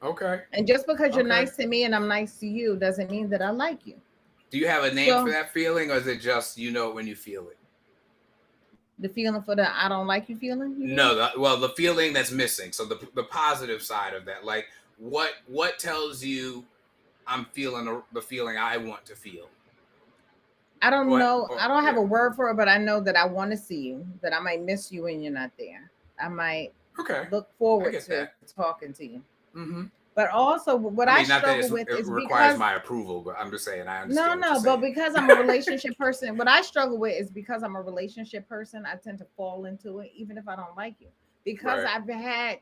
okay, And just because you're okay. nice to me and I'm nice to you doesn't mean that I like you. Do you have a name for So that feeling, or is it just you know it when you feel it? the feeling for the I don't like you feeling, you mean? No, well, the feeling that's missing. So the positive side of that, like what tells you I'm feeling the feeling I want to feel, I don't know. or I don't have yeah, a word for it, but I know that I want to see you, that I might miss you when you're not there. I might okay, look I forward get to that. talking to you. Mm-hmm. But also, what I I mean, not that struggle with it is requires because, my approval, but I'm just saying I no, understand what you're no, but saying. because I'm a relationship person, what I struggle with is because I'm a relationship person, I tend to fall into it, even if I don't like you. Because Right, I've had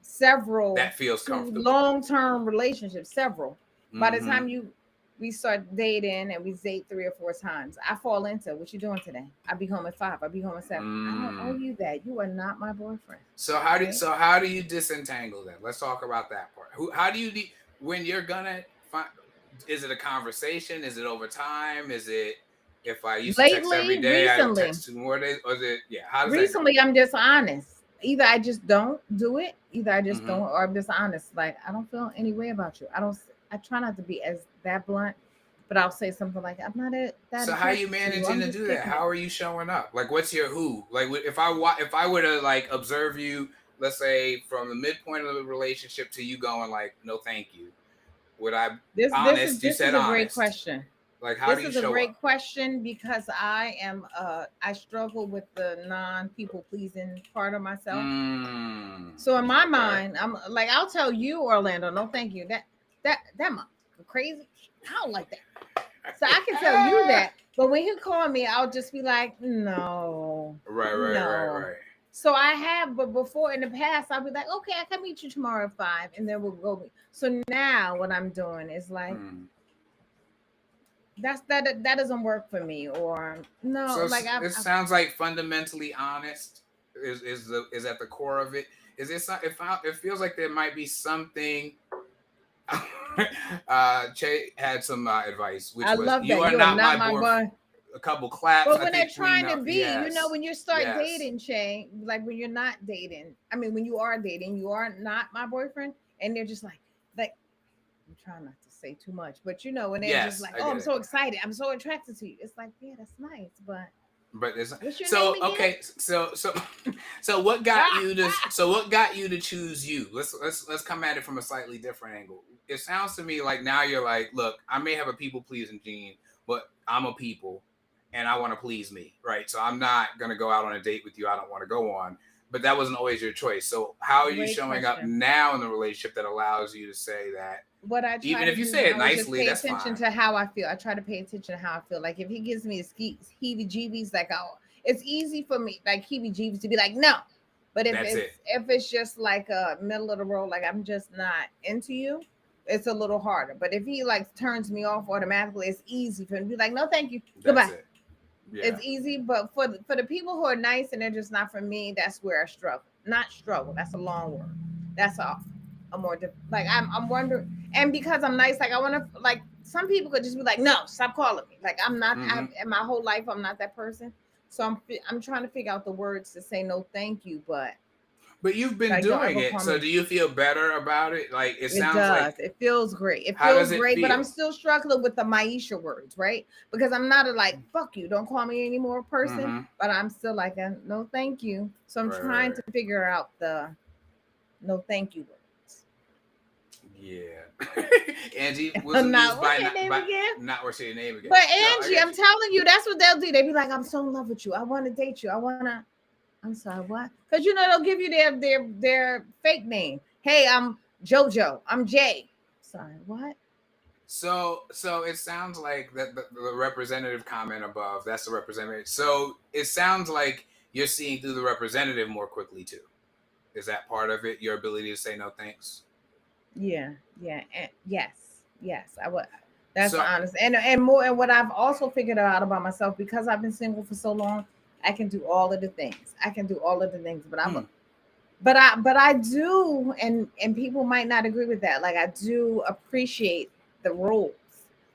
several that feels two comfortable. long-term relationships, several. By the Mm-hmm. time we start dating and we date 3 or 4 times, I fall into what you doing today. I be home at 5. I be home at 7. I don't owe Mm. you that. You are not my boyfriend. So Right? how do you disentangle that? Let's talk about that part. How do you when you're gonna find? Is it a conversation? Is it over time? Is it if I used to text every Lately, day, I recently, text 2 more days? Or is it yeah? How does that go? recently, I'm just honest. Either I just don't do it, either I just Mm-hmm. don't, or I'm just honest. Like I don't feel any way about you. I don't. I try not to be as that blunt, but I'll say something like, "I'm not that So how are you attracted to you. managing I'm to just do that? kicking it." How are you showing up? Like, what's your who? Like, if I were to like observe you, let's say from the midpoint of the relationship to you going like, no, thank you. Would I honest? You This said is a great honest. question. Like, how do This you is a show great up? question because I struggle with the non people pleasing part of myself. Mm, So in my okay. mind, I'm like, I'll tell you, Orlando, no thank you. That crazy. I don't like that. So I can tell you that. But when you call me, I'll just be like, no, Right, right, right, no. right. So I have, but before in the past, I'll be like, okay, I can meet you tomorrow at 5, and then we'll go. So now what I'm doing is like, Mm. that doesn't work for me, or no, So like it sounds like fundamentally honest is at the core of it. Is it some, it feels like there might be something Che had some advice, which I was, love "You that. are You are not not my my boyfriend." boy. A couple claps. But I when they're think we trying know. to be, Yes, when you start yes, dating, Shay, like when you're not dating, I mean, when you are dating, you are not my boyfriend, and they're just like, I'm trying not to say too much, but when they're just yes. like, I oh, get I'm it. so excited, I'm so attracted to you. It's like, yeah, that's nice, but But it's what's your name so again? okay. So so what got you to choose you? Let's come at it from a slightly different angle. It sounds to me like now you're like, look, I may have a people pleasing gene, but I'm a people, and I want to please me, right? So I'm not gonna go out on a date with you I don't want to go on. But that wasn't always your choice. So how are you Great showing up question. now in the relationship that allows you to say that? What I try Even to if you do say it now is just nicely, pay that's attention fine. to how I feel. I try to pay attention to how I feel. Like if he gives me heebie jeebies, like, oh, it's easy for me, like heebie jeebies, to be like, no. But if That's it. it's just like a middle of the road, like I'm just not into you, it's a little harder. But if he like turns me off automatically, it's easy for him to be like, no, thank you, That's goodbye. it. Yeah. It's easy, but for the people who are nice and they're just not for me, that's where I struggle. Not struggle. That's a long word. That's a more like I'm wondering, and because I'm nice, like I want to like some people could just be like, no, stop calling me. Like I'm not. Mm-hmm. In my whole life, I'm not that person. So I'm trying to figure out the words to say no, thank you, but But you've been like don't doing ever it, call so me. do you feel better about it? Like it It sounds does. like. It feels great. It How feels does it great, but I'm feel? still struggling with the Maisha words, right? Because I'm not a like fuck you, don't call me anymore person, Mm-hmm. but I'm still like a no thank you. So I'm Right, right, trying right. to figure out the no thank you words. Yeah. Angie was I'm not. amused What's by your name again? not or say your name again. But No, I Angie, got I'm you. telling you, that's what they'll do. They be like, I'm so in love with you. I want to date you. I wanna. I'm sorry, what? Because they'll give you their fake name. Hey, I'm JoJo. I'm Jay. Sorry, what? So it sounds like that the representative comment above, that's the representative. So it sounds like you're seeing through the representative more quickly too. Is that part of it? Your ability to say no thanks? Yeah, yeah, and yes, yes. I would. That's So honest, and more. And what I've also figured out about myself because I've been single for so long, I can do all of the things. I can do all of the things, mm, but I do, and people might not agree with that. Like I do appreciate the roles.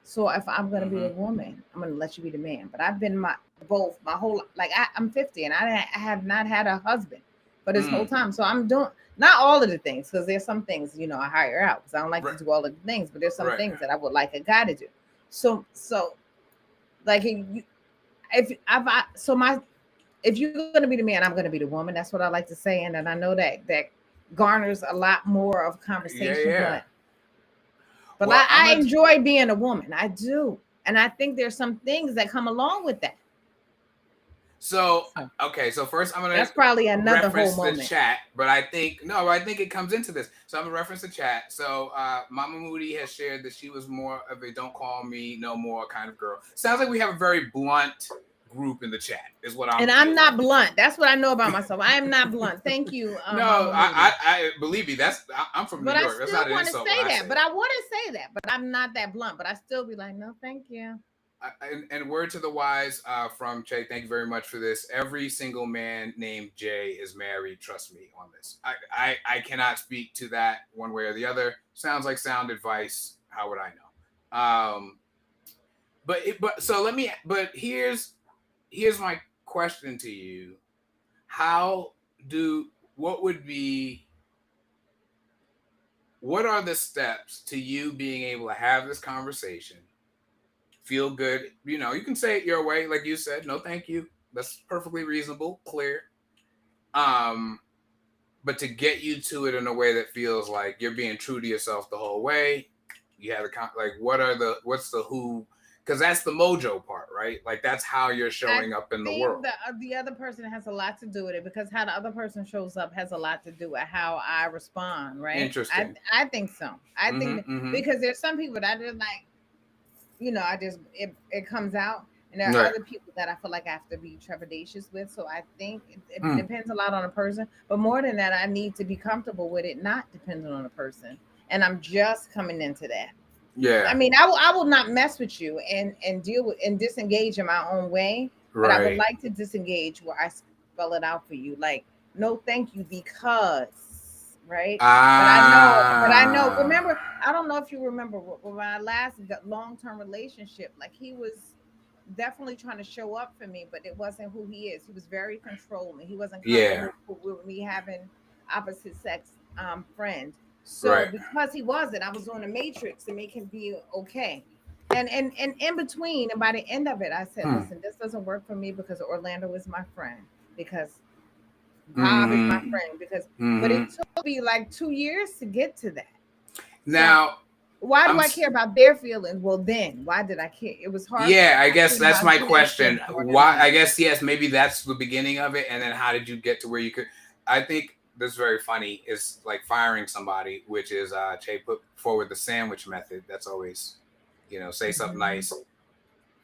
So if I'm gonna be mm-hmm, the woman, I'm gonna let you be the man. But I've been my both my whole like I'm 50 and I have not had a husband for this whole mm, time. So I'm doing not all of the things because there's some things I hire out because I don't like to right, do all of the things. But there's some right. things that I would like a guy to do. So like if I so my if you're going to be the man, I'm going to be the woman. That's what I like to say, and then I know that garners a lot more of Yeah, conversation. yeah. But Well, I'm I gonna. enjoy being a woman. I do, and I think there's some things that come along with that. So So okay, so first I'm gonna that's probably another whole reference the moment. chat, but I think no, I think it comes into this. So I'm gonna reference the chat. So Mama Moody has shared that she was more of a "don't call me no more" kind of girl. Sounds like we have a very blunt group in the chat, is what I'm And I'm feeling. not blunt. That's what I know about myself. I am not blunt. Thank you, No, Mama Moody. I believe me. I'm from New But I York. That's still not an want to insult when say I that. say But it. I want to say that. But I'm not that blunt. But I still be like, no, thank you. And word to the wise from Che, thank you very much for this. Every single man named Jay is married. Trust me on this. I cannot speak to that one way or the other. Sounds like sound advice. How would I know? But so let me. But here's my question to you. How do what would be what are the steps to you being able to have this conversation, feel good? You can say it your way, like you said. No, thank you. That's perfectly reasonable, clear. Um, but to get you to it in a way that feels like you're being true to yourself the whole way. You have like, what's the who? Because that's the mojo part, right? Like that's how you're I showing up in the think world. the other person has a lot to do with it because how the other person shows up has a lot to do with how I respond, right? Interesting. I think so. I think that, Mm-hmm. Mm-hmm. because there's some people that are just like, I just it comes out, and there are Right. other people that I feel like I have to be trepidatious with. So I think it Mm. depends a lot on a person, but more than that, I need to be comfortable with it not depending on a person, and I'm just coming into that. I Yeah. mean, I will not mess with you and deal with and disengage in my own way, but I would Right. like to disengage where I spell it out for you. Like, no, thank you, because. right? But I know. Ah, Remember, I don't know if you remember when I last got long-term relationship. Like he was definitely trying to show up for me, but it wasn't who he is. He was very controlling. He wasn't yeah, comfortable with me having opposite sex friends. So right. because he wasn't, I was doing a matrix to make him be okay. And in between, and by the end of it, I said, Hmm. listen, this doesn't work for me because Orlando is my friend. Because Bob is my Mm-hmm. friend because, but Mm-hmm. it took me like 2 years to get to that. So Now, why do I'm I care about their feelings? Well, then why did I care? It was hard for yeah, I me to guess care that's about my his question. feelings more than Why? mine. I guess yes, maybe that's the beginning of it, and then how did you get to where you could? I think this is very funny. Is like firing somebody, which is Che put forward the sandwich method. That's always, say something Mhm. nice,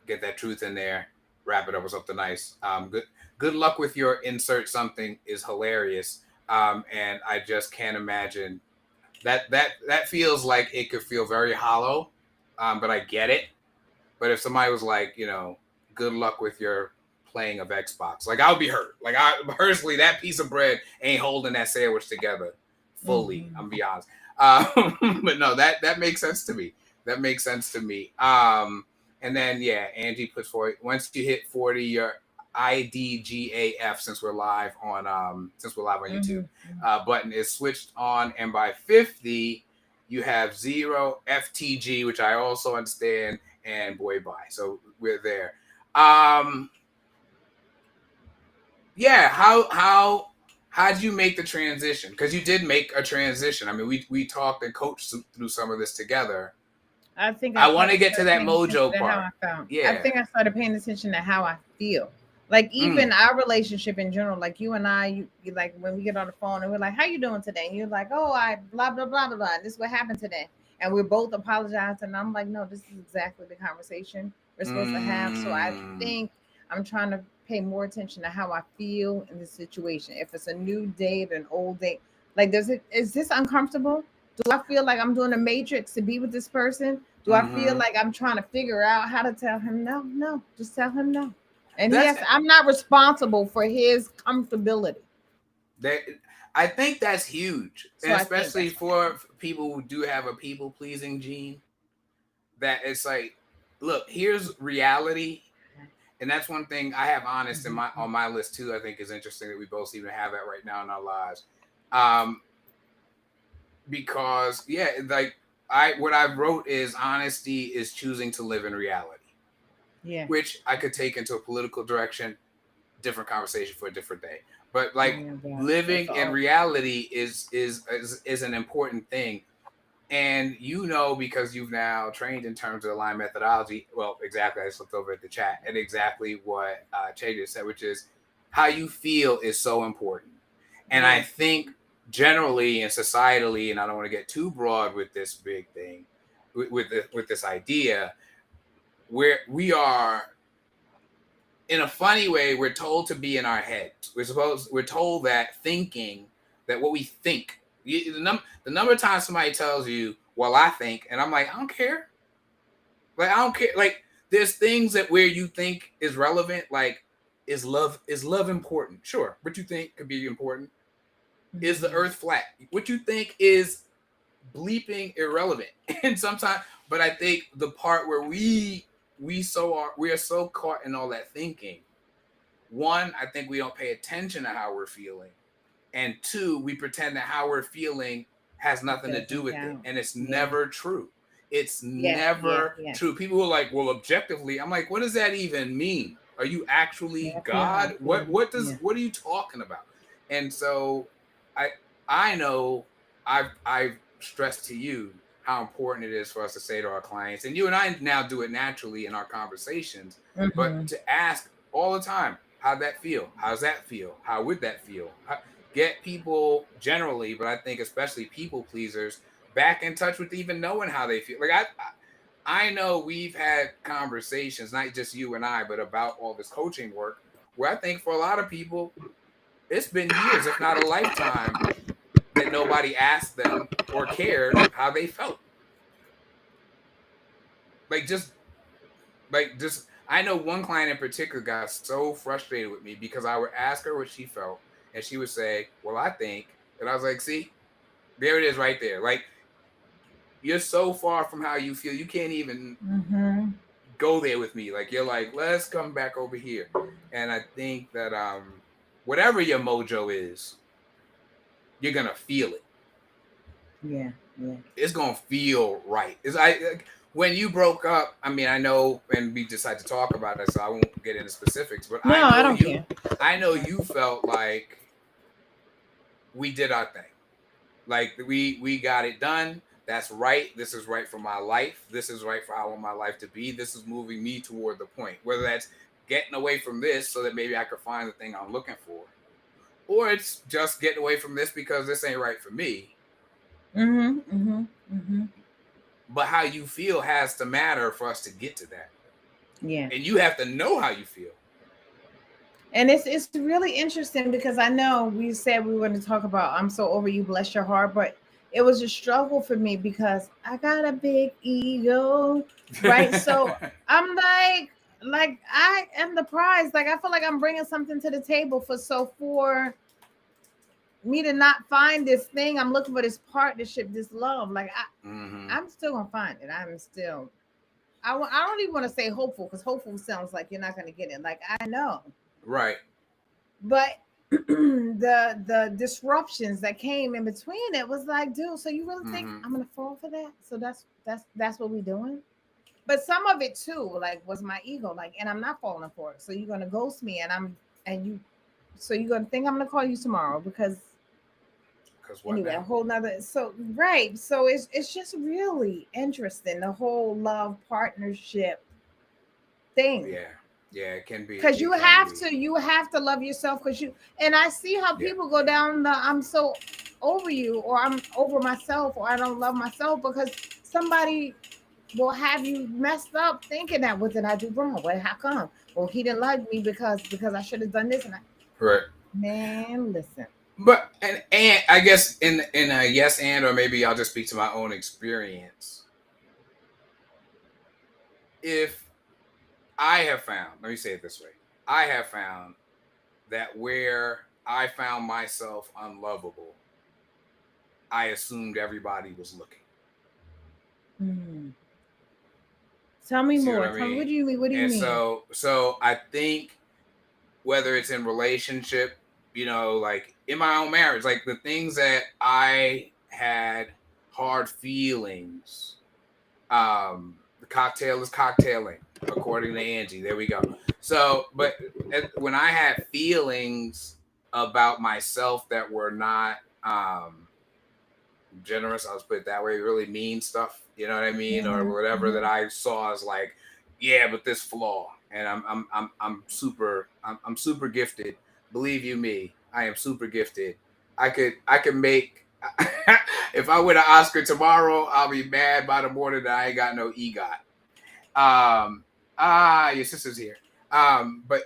get that truth in there, wrap it up with something nice. Good luck with your insert something is hilarious. And I just can't imagine that feels like it could feel very hollow. But I get it. But if somebody was like, good luck with your playing of Xbox, like I would be hurt. Like I personally, that piece of bread ain't holding that sandwich together fully. I'm Mhm. gonna be honest. But no, that makes sense to me. That makes sense to me. And then yeah, Angie puts forward once you hit 40, your IDGAF since we're live on YouTube Mhm. button is switched on, and by 50 you have zero FTG, which I also understand, and boy bye. So we're there. Um, yeah. How did you make the transition? Because you did make a transition. I mean, we talked and coached through some of this together. I think I I want to started get to that paying attention Mojo to how part. I felt. I Yeah. think I started paying attention to how I feel. Like Mm. even our relationship in general, like you and I, you like when we get on the phone and we're like, "How you doing today?" And you're like, "Oh, I blah blah blah blah blah. This is what happened today." And we're both apologizing. And I'm like, "No, this is exactly the conversation we're supposed to have." So I Mm. think I'm trying to pay more attention to how I feel in this situation. If it's a new date, an old date, like does it is this uncomfortable? Do I feel like I'm doing a matrix to be with this person? Do I feel Mm-hmm. like I'm trying to figure out how to tell him no? No, just tell him no. And That's yes, I'm not responsible for his comfortability. that. I think that's huge, So and I think especially that's what for happened. people who do have a people pleasing gene. That it's like, look, here's reality. And that's one thing I have honest in my on Mhm. my list too. I think is interesting that we both even have that right now in our lives, um, because yeah, like I what I wrote is honesty is choosing to live in reality, Yeah. which I could take into a political direction, different conversation for a different day. But like Yeah, that's living in all. reality is an important thing. And because you've now trained in terms of the line methodology, well, exactly, I slipped over at the chat, and exactly what Che just said, which is how you feel is so important. And I Yeah. think generally and societally, and I don't want to get too broad with this big thing, with this idea, where we are in a funny way, we're told to be in our heads. We're told that thinking that what we think. The number of times somebody tells you, "Well, I think," and I'm like, I don't care. Like I don't care. Like there's things that where you think is relevant. Like is love important? Sure. What you think could be important. Is the Mhm. Earth flat? What you think is bleeping irrelevant. And sometimes, but I think the part where we are so caught in all that thinking. One, I think we don't pay attention to how we're feeling. And two, we pretend that how we're feeling has It nothing to do doesn't with it. count. And it's Yeah. never true. It's Yeah. Yeah. never Yeah. true. People are like, well, objectively, I'm like, what does that even mean? Are you Yeah. actually I feel how I God? feel. Yeah. What are you talking about? And so I I know I've stressed to you how important it is for us to say to our clients, and you and I now do it naturally in our conversations, but Hmm. to ask all the time, how'd that feel? How's that feel? How would that feel? Get people generally, but I think especially people pleasers, back in touch with even knowing how they feel. Like I know we've had conversations, not just you and I, but about all this coaching work, where I think for a lot of people, it's been years, if not a lifetime, that nobody asked them or cared how they felt. Like just I know one client in particular got so frustrated with me because I would ask her what she felt and she would say, "Well, I think," and I was like, "See." There it is right there. Like, you're so far from how you feel. You can't even go there with me. Like, you're like, let's come back over here. And I think that whatever your mojo is, you're gonna feel it. Yeah, yeah. It's gonna feel right. It's like, when you broke up, I mean, I know, and we decided to talk about it, so I won't get into specifics, but No, I don't care. I know you felt like we did our thing. Like, we got it done. That's right. This is right for my life. This is right for how I want my life to be. This is moving me toward the point. Whether that's getting away from this so that maybe I could find the thing I'm looking for, or it's just getting away from this because this ain't right for me. But how you feel has to matter for us to get to that. Yeah. And you have to know how you feel. And it's really interesting because I know we said we were going to talk about I'm so over you, bless your heart, but it was a struggle for me because I got a big ego, right? So I'm like I am the prize. Like, I feel like I'm bringing something to the table for me to not find this thing. I'm looking for this partnership, this love. Like, I'm still gonna find it. I'm still. I don't even want to say hopeful because hopeful sounds like you're not gonna get it. Like, I know, Right. but the disruptions that came in between it was like, dude, so you really think I'm gonna fall for that? So that's what we're doing. But some of it too, like, was my ego, like, and I'm not falling for it. So you're gonna ghost me, and you, so you're gonna think I'm gonna call you tomorrow because anyway, a whole nother. So right, so it's just really interesting, the whole love partnership thing. Yeah, it can be. Because you have to love yourself, because you, and I see how people go down the I'm so over you, or I'm over myself, or I don't love myself, because somebody will have you messed up thinking that, what did I do wrong? Well, how come? Well, he didn't like me because I should have done this, and right. Man, listen. But and I guess in a yes and, or maybe I'll just speak to my own experience. If I have found, let me say it this way, I have found that where I found myself unlovable, I assumed everybody was looking. Hmm. Tell me more. Tell me, what do you mean? What do you mean? So I think whether it's in relationship, like in my own marriage, like the things that I had hard feelings, the cocktail is cocktailing, according to Angie. There we go. So, but when I had feelings about myself that were not generous, I'll just put it that way, really mean stuff, you know what I mean, or whatever that I saw as like, yeah, but this flaw, and I'm super gifted. Believe you me, I am super gifted. I could make. If I win an Oscar tomorrow, I'll be mad by the morning that I ain't got no EGOT. Your sister's here. But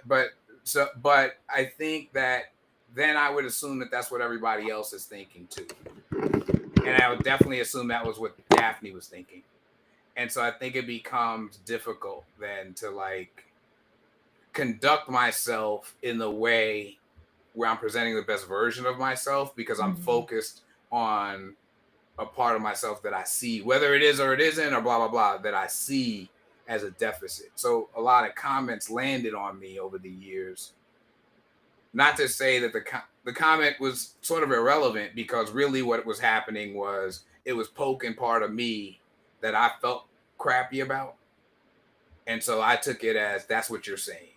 I think that then I would assume that that's what everybody else is thinking too, and I would definitely assume that was what Daphne was thinking. And so I think it becomes difficult then to like conduct myself in the way where I'm presenting the best version of myself, because I'm focused on a part of myself that I see, whether it is or it isn't, or blah, blah, blah, that I see as a deficit. So a lot of comments landed on me over the years. Not to say that the comment was sort of irrelevant, because really what was happening was it was poking part of me that I felt crappy about. And so I took it as, that's what you're saying.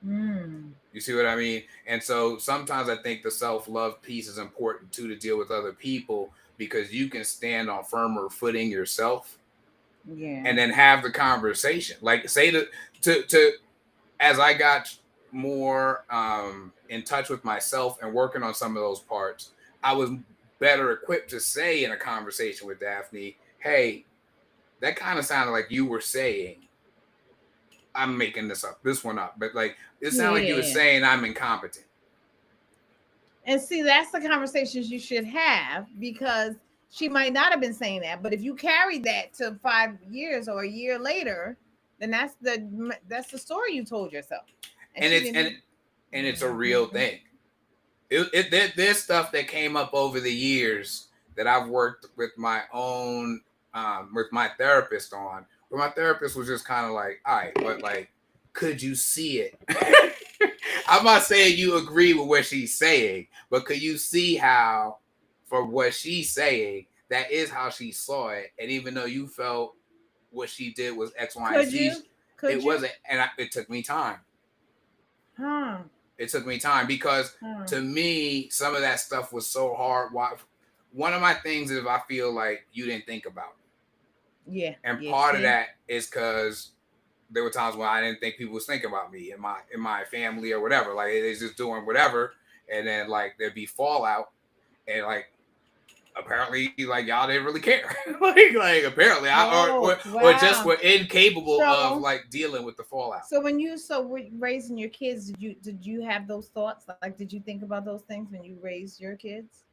You see what I mean? And so sometimes I think the self-love piece is important too, to deal with other people, because you can stand on firmer footing yourself. Yeah. And then have the conversation. Like, say to as I got more in touch with myself and working on some of those parts, I was better equipped to say in a conversation with Daphne, hey, that kind of sounded like you were saying, I'm making this one up, but like, it sounded like you were saying I'm incompetent. And see, that's the conversations you should have, because she might not have been saying that, but if you carry that to 5 years or a year later, then that's the story you told yourself. And it's a real thing. There's stuff that came up over the years that I've worked with my own with my therapist on, where my therapist was just kind of like, all right, but like, could you see it? I'm not saying you agree with what she's saying, but could you see how, for what she's saying, that is how she saw it, and even though you felt what she did was X, Y, and Could Z, you? Could it you? wasn't, it took me time. Huh. It took me time because Huh. to me, some of that stuff was so hard. One of my things is if I feel like you didn't think about me, Yeah. and Yeah. part of See. that is because there were times when I didn't think people was thinking about me in my family or whatever. Like it's just doing whatever, and then like there'd be fallout, and like apparently like y'all didn't really care. like apparently Oh or just wow. were incapable of So like dealing with the fallout. so when you so were raising your kids, did you have those thoughts? Like, did you think about those things when you raised your kids?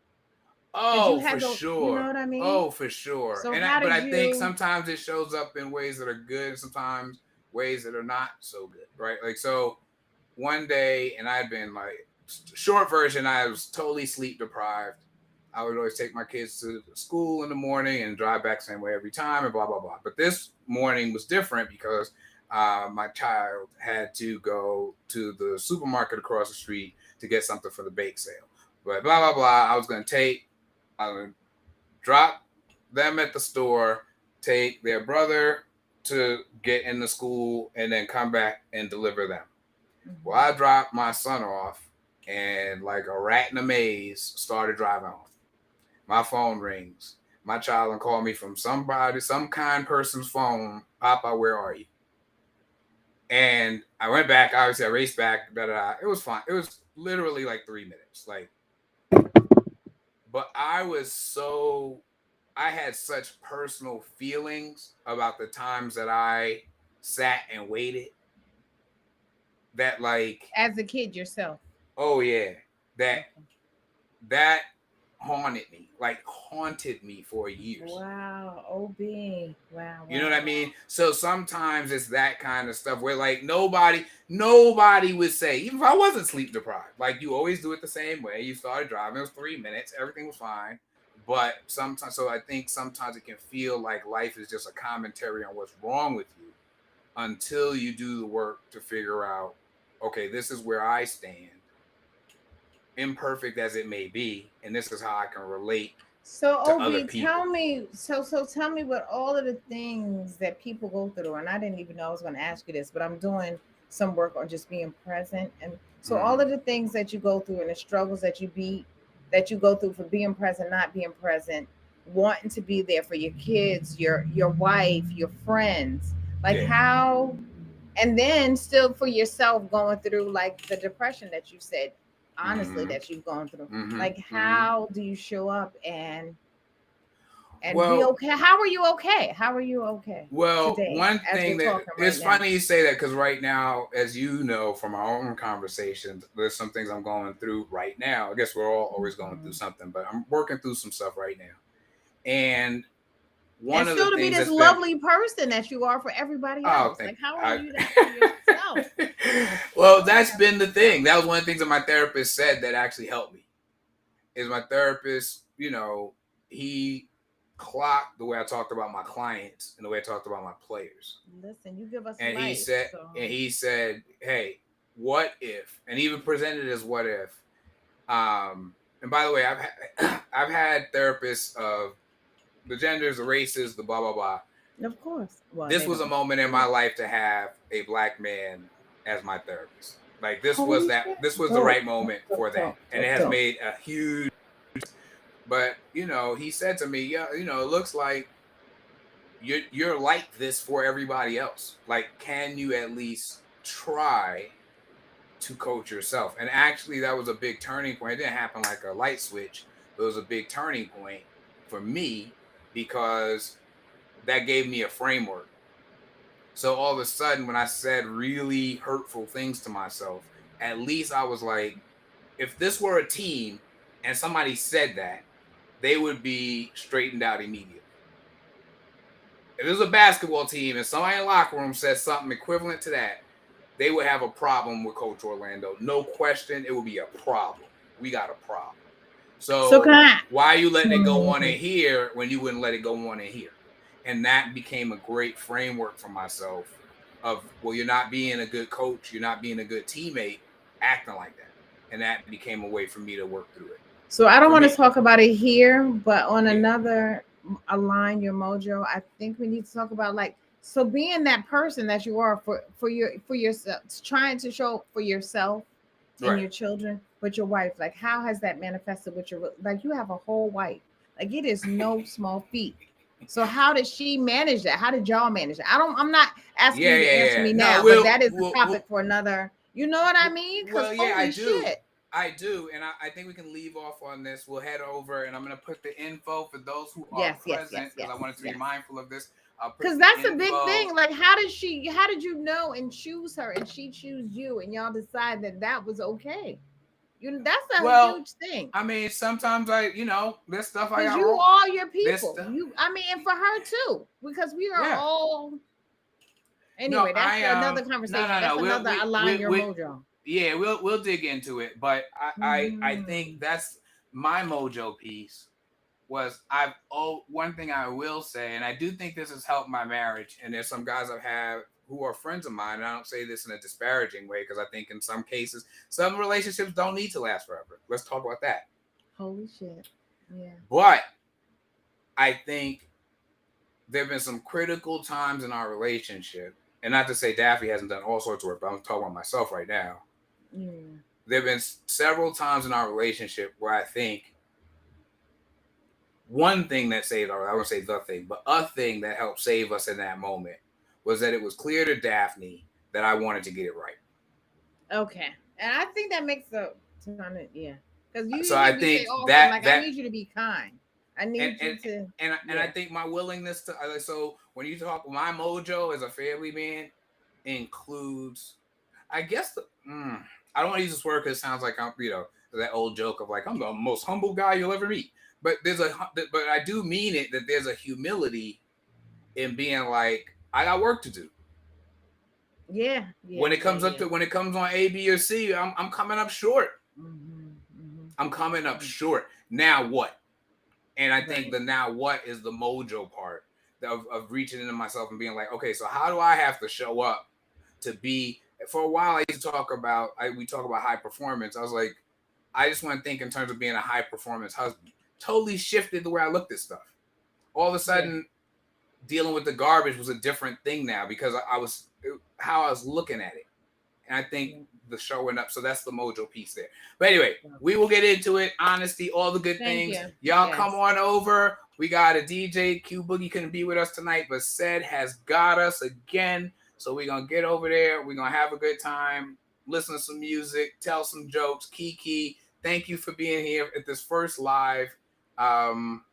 Did you Oh, have for those? You know sure. what I mean? Oh, for sure. So how But did I think you? sometimes it shows up in ways that are good, and sometimes ways that are not so good, right? Like so, one day, and I had been like short version, I was totally sleep deprived. I would always take my kids to school in the morning and drive back same way every time, and blah blah blah. But this morning was different because my child had to go to the supermarket across the street to get something for the bake sale. But blah blah blah. I would drop them at the store, take their brother to get into school, and then come back and deliver them. Well, I Mhm. dropped my son off, and like a rat in a maze, started driving home. My phone rings. My child and call me from somebody, some kind person's phone. Papa, where are you? And I went back. Obviously, I raced back. Da, da, da. It was fine. It was literally like 3 minutes. Like, but I had such personal feelings about the times that I sat and waited that like, As a kid yourself? oh yeah, that Okay. that haunted me for years. Wow. OB. Wow. You know what I Wow. mean? So sometimes it's that kind of stuff where like nobody would say, even if I wasn't sleep deprived, like you always do it the same way. You started driving, it was 3 minutes, everything was fine. But sometimes, so I think sometimes it can feel like life is just a commentary on what's wrong with you until you do the work to figure out, okay, this is where I stand, imperfect as it may be, and this is how I can relate So to other OB, tell people. me, so tell me what all of the things that people go through, and I didn't even know I was going to ask you this, but I'm doing some work on just being present, and so all Mm-hmm. of the things that you go through and the struggles that you go through for being present, not being present, wanting to be there for your kids, your wife, your friends, like Yeah. how, and then still for yourself going through like the depression that you said honestly Mm-hmm. that you've gone through, Mm-hmm. like Mm-hmm. how do you show up and be Well, okay? How are you okay? How are you okay today one as we're thing that talking right it's now? funny you say that because right now, as you know from our own conversations, there's some things I'm going through right now. I guess we're all always going through Mhm. something, but I'm working through some stuff right now. And And one of the still to be things this that's been, lovely person that you are for everybody oh, else. thank Like, how are I, you that for yourself? well, How are you that's that for been the thing. yourself? That was one of the things that my therapist said that actually helped me. Is my therapist, he clocked the way I talked about my clients and the way I talked about my players. Listen, you give us and he life. said So and he said, hey, what if, and even presented it as what if, and by the way, I've had therapists of the genders, the races, the blah blah blah. of course. Well, This they was a don't. moment in my life to have a black man as my therapist. Like Holy shit. this was the Dope. right moment Dope, for that, dope, and it dope, has dope. made a huge. But he said to me, yeah, it looks like you're like this for everybody else. Like, can you at least try to coach yourself? And actually, that was a big turning point. It didn't happen like a light switch, but it was a big turning point for me because that gave me a framework. So all of a sudden, when I said really hurtful things to myself, at least I was like, if this were a team and somebody said that, they would be straightened out immediately. If it was a basketball team and somebody in the locker room said something equivalent to that, they would have a problem with Coach Orlando. No question, it would be a problem. we got a problem. So can So I? why are you letting it go on in Mhm. here when you wouldn't let it go on in here? And that became a great framework for myself of, well, you're not being a good coach, you're not being a good teammate, acting like that. And that became a way for me to work through it. So I don't For want to me, talk about it here, but on yeah, another align your mojo, I think we need to talk about like so being that person that you are for yourself, trying to show for yourself and right. your children, but your wife, like how has that manifested with your like you have a whole wife, like it is no small feat. So how did she manage that? How did y'all manage that? I'm not asking Yeah, you to yeah, answer yeah. me No, now, but that is a topic for another. You know what I mean? Because well, yeah, I holy do. shit. I do. And I think we can leave off on this. We'll head over and I'm going to put the info for those who are Yes, yes, yes, present because yes, I wanted to be yes. mindful of this. I'll put Because the that's a big info. thing. Like, how did you know and choose her and she choose you and y'all decide that that was okay? That's a Well, huge thing. I mean, sometimes there's stuff I Because got you wrong. are your There's people. stuff. I mean, and for her too. Because we are Yeah. all, No, anyway, that's another no, conversation. no, That's no. another align your We mojo. yeah, we'll dig into it. But I think Hmm. that's my mojo piece was one thing I will say, and I do think this has helped my marriage. And there's some guys I've had who are friends of mine. And I don't say this in a disparaging way because I think in some cases some relationships don't need to last forever. Let's talk about that. Holy shit. Yeah. But I think there have been some critical times in our relationship, and not to say Daffy hasn't done all sorts of work, but I'm talking about myself right now. Yeah. There have been several times in our relationship where I think one thing that saved, or I won't say the thing, but a thing that helped save us in that moment was that it was clear to Daphne that I wanted to get it right. Okay. And I think that makes a ton of, yeah. Because you So hear I me say think often, that like, I that need you to be kind. I and need and you to, and I yeah. think my willingness to so when you talk my mojo as a family man includes, I guess I don't want to use this word because it sounds like I'm that old joke of like I'm the most humble guy you'll ever meet. But but I do mean it that there's a humility in being like I got work to do. Yeah, yeah, When it yeah, comes up yeah. to when it comes on A, B, or C, I'm coming up short. Mm-hmm, mm-hmm, I'm coming up short. Now what? And I think right. the now what is the mojo part of reaching into myself and being like, okay, so how do I have to show up to be? For a while, I used to talk about we talk about high performance. I was like, I just want to think in terms of being a high performance husband. Totally shifted the way I looked at stuff. All of a Yeah. sudden, dealing with the garbage was a different thing now because I was how I was looking at it. And I think Yeah. the showing up. So that's the mojo piece there. But anyway, Yeah. we will get into it. Honesty, all the good Thank things. you. Y'all come Yes. on over. We got a DJ. Q Boogie couldn't be with us tonight, but said has got us again. So we're gonna get over there. We're gonna have a good time, listen to some music, tell some jokes. Kiki, thank you for being here at this first live. Um,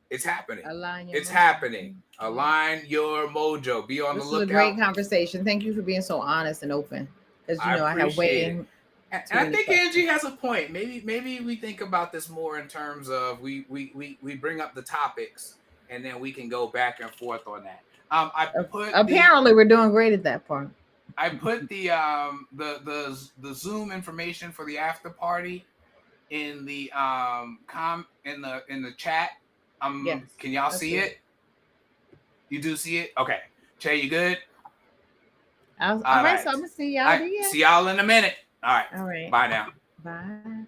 it's happening. Align your It's mojo. happening. Yeah. Align your mojo. Be on the This was a lookout. great conversation. Thank you for being so honest and open. Because I I have appreciate it. way And too I many think questions. Angie has a point. Maybe we think about this more in terms of we bring up the topics and then we can go back and forth on that. Apparently, we're doing great at that part. I put the Zoom information for the after party in the in the chat. Yes. Can y'all I see see it? it. You do see it? Okay. Che, you good? All All right. So right. I'm going to see y'all I there. see y'all in a minute. All right. All right. Bye now. Bye.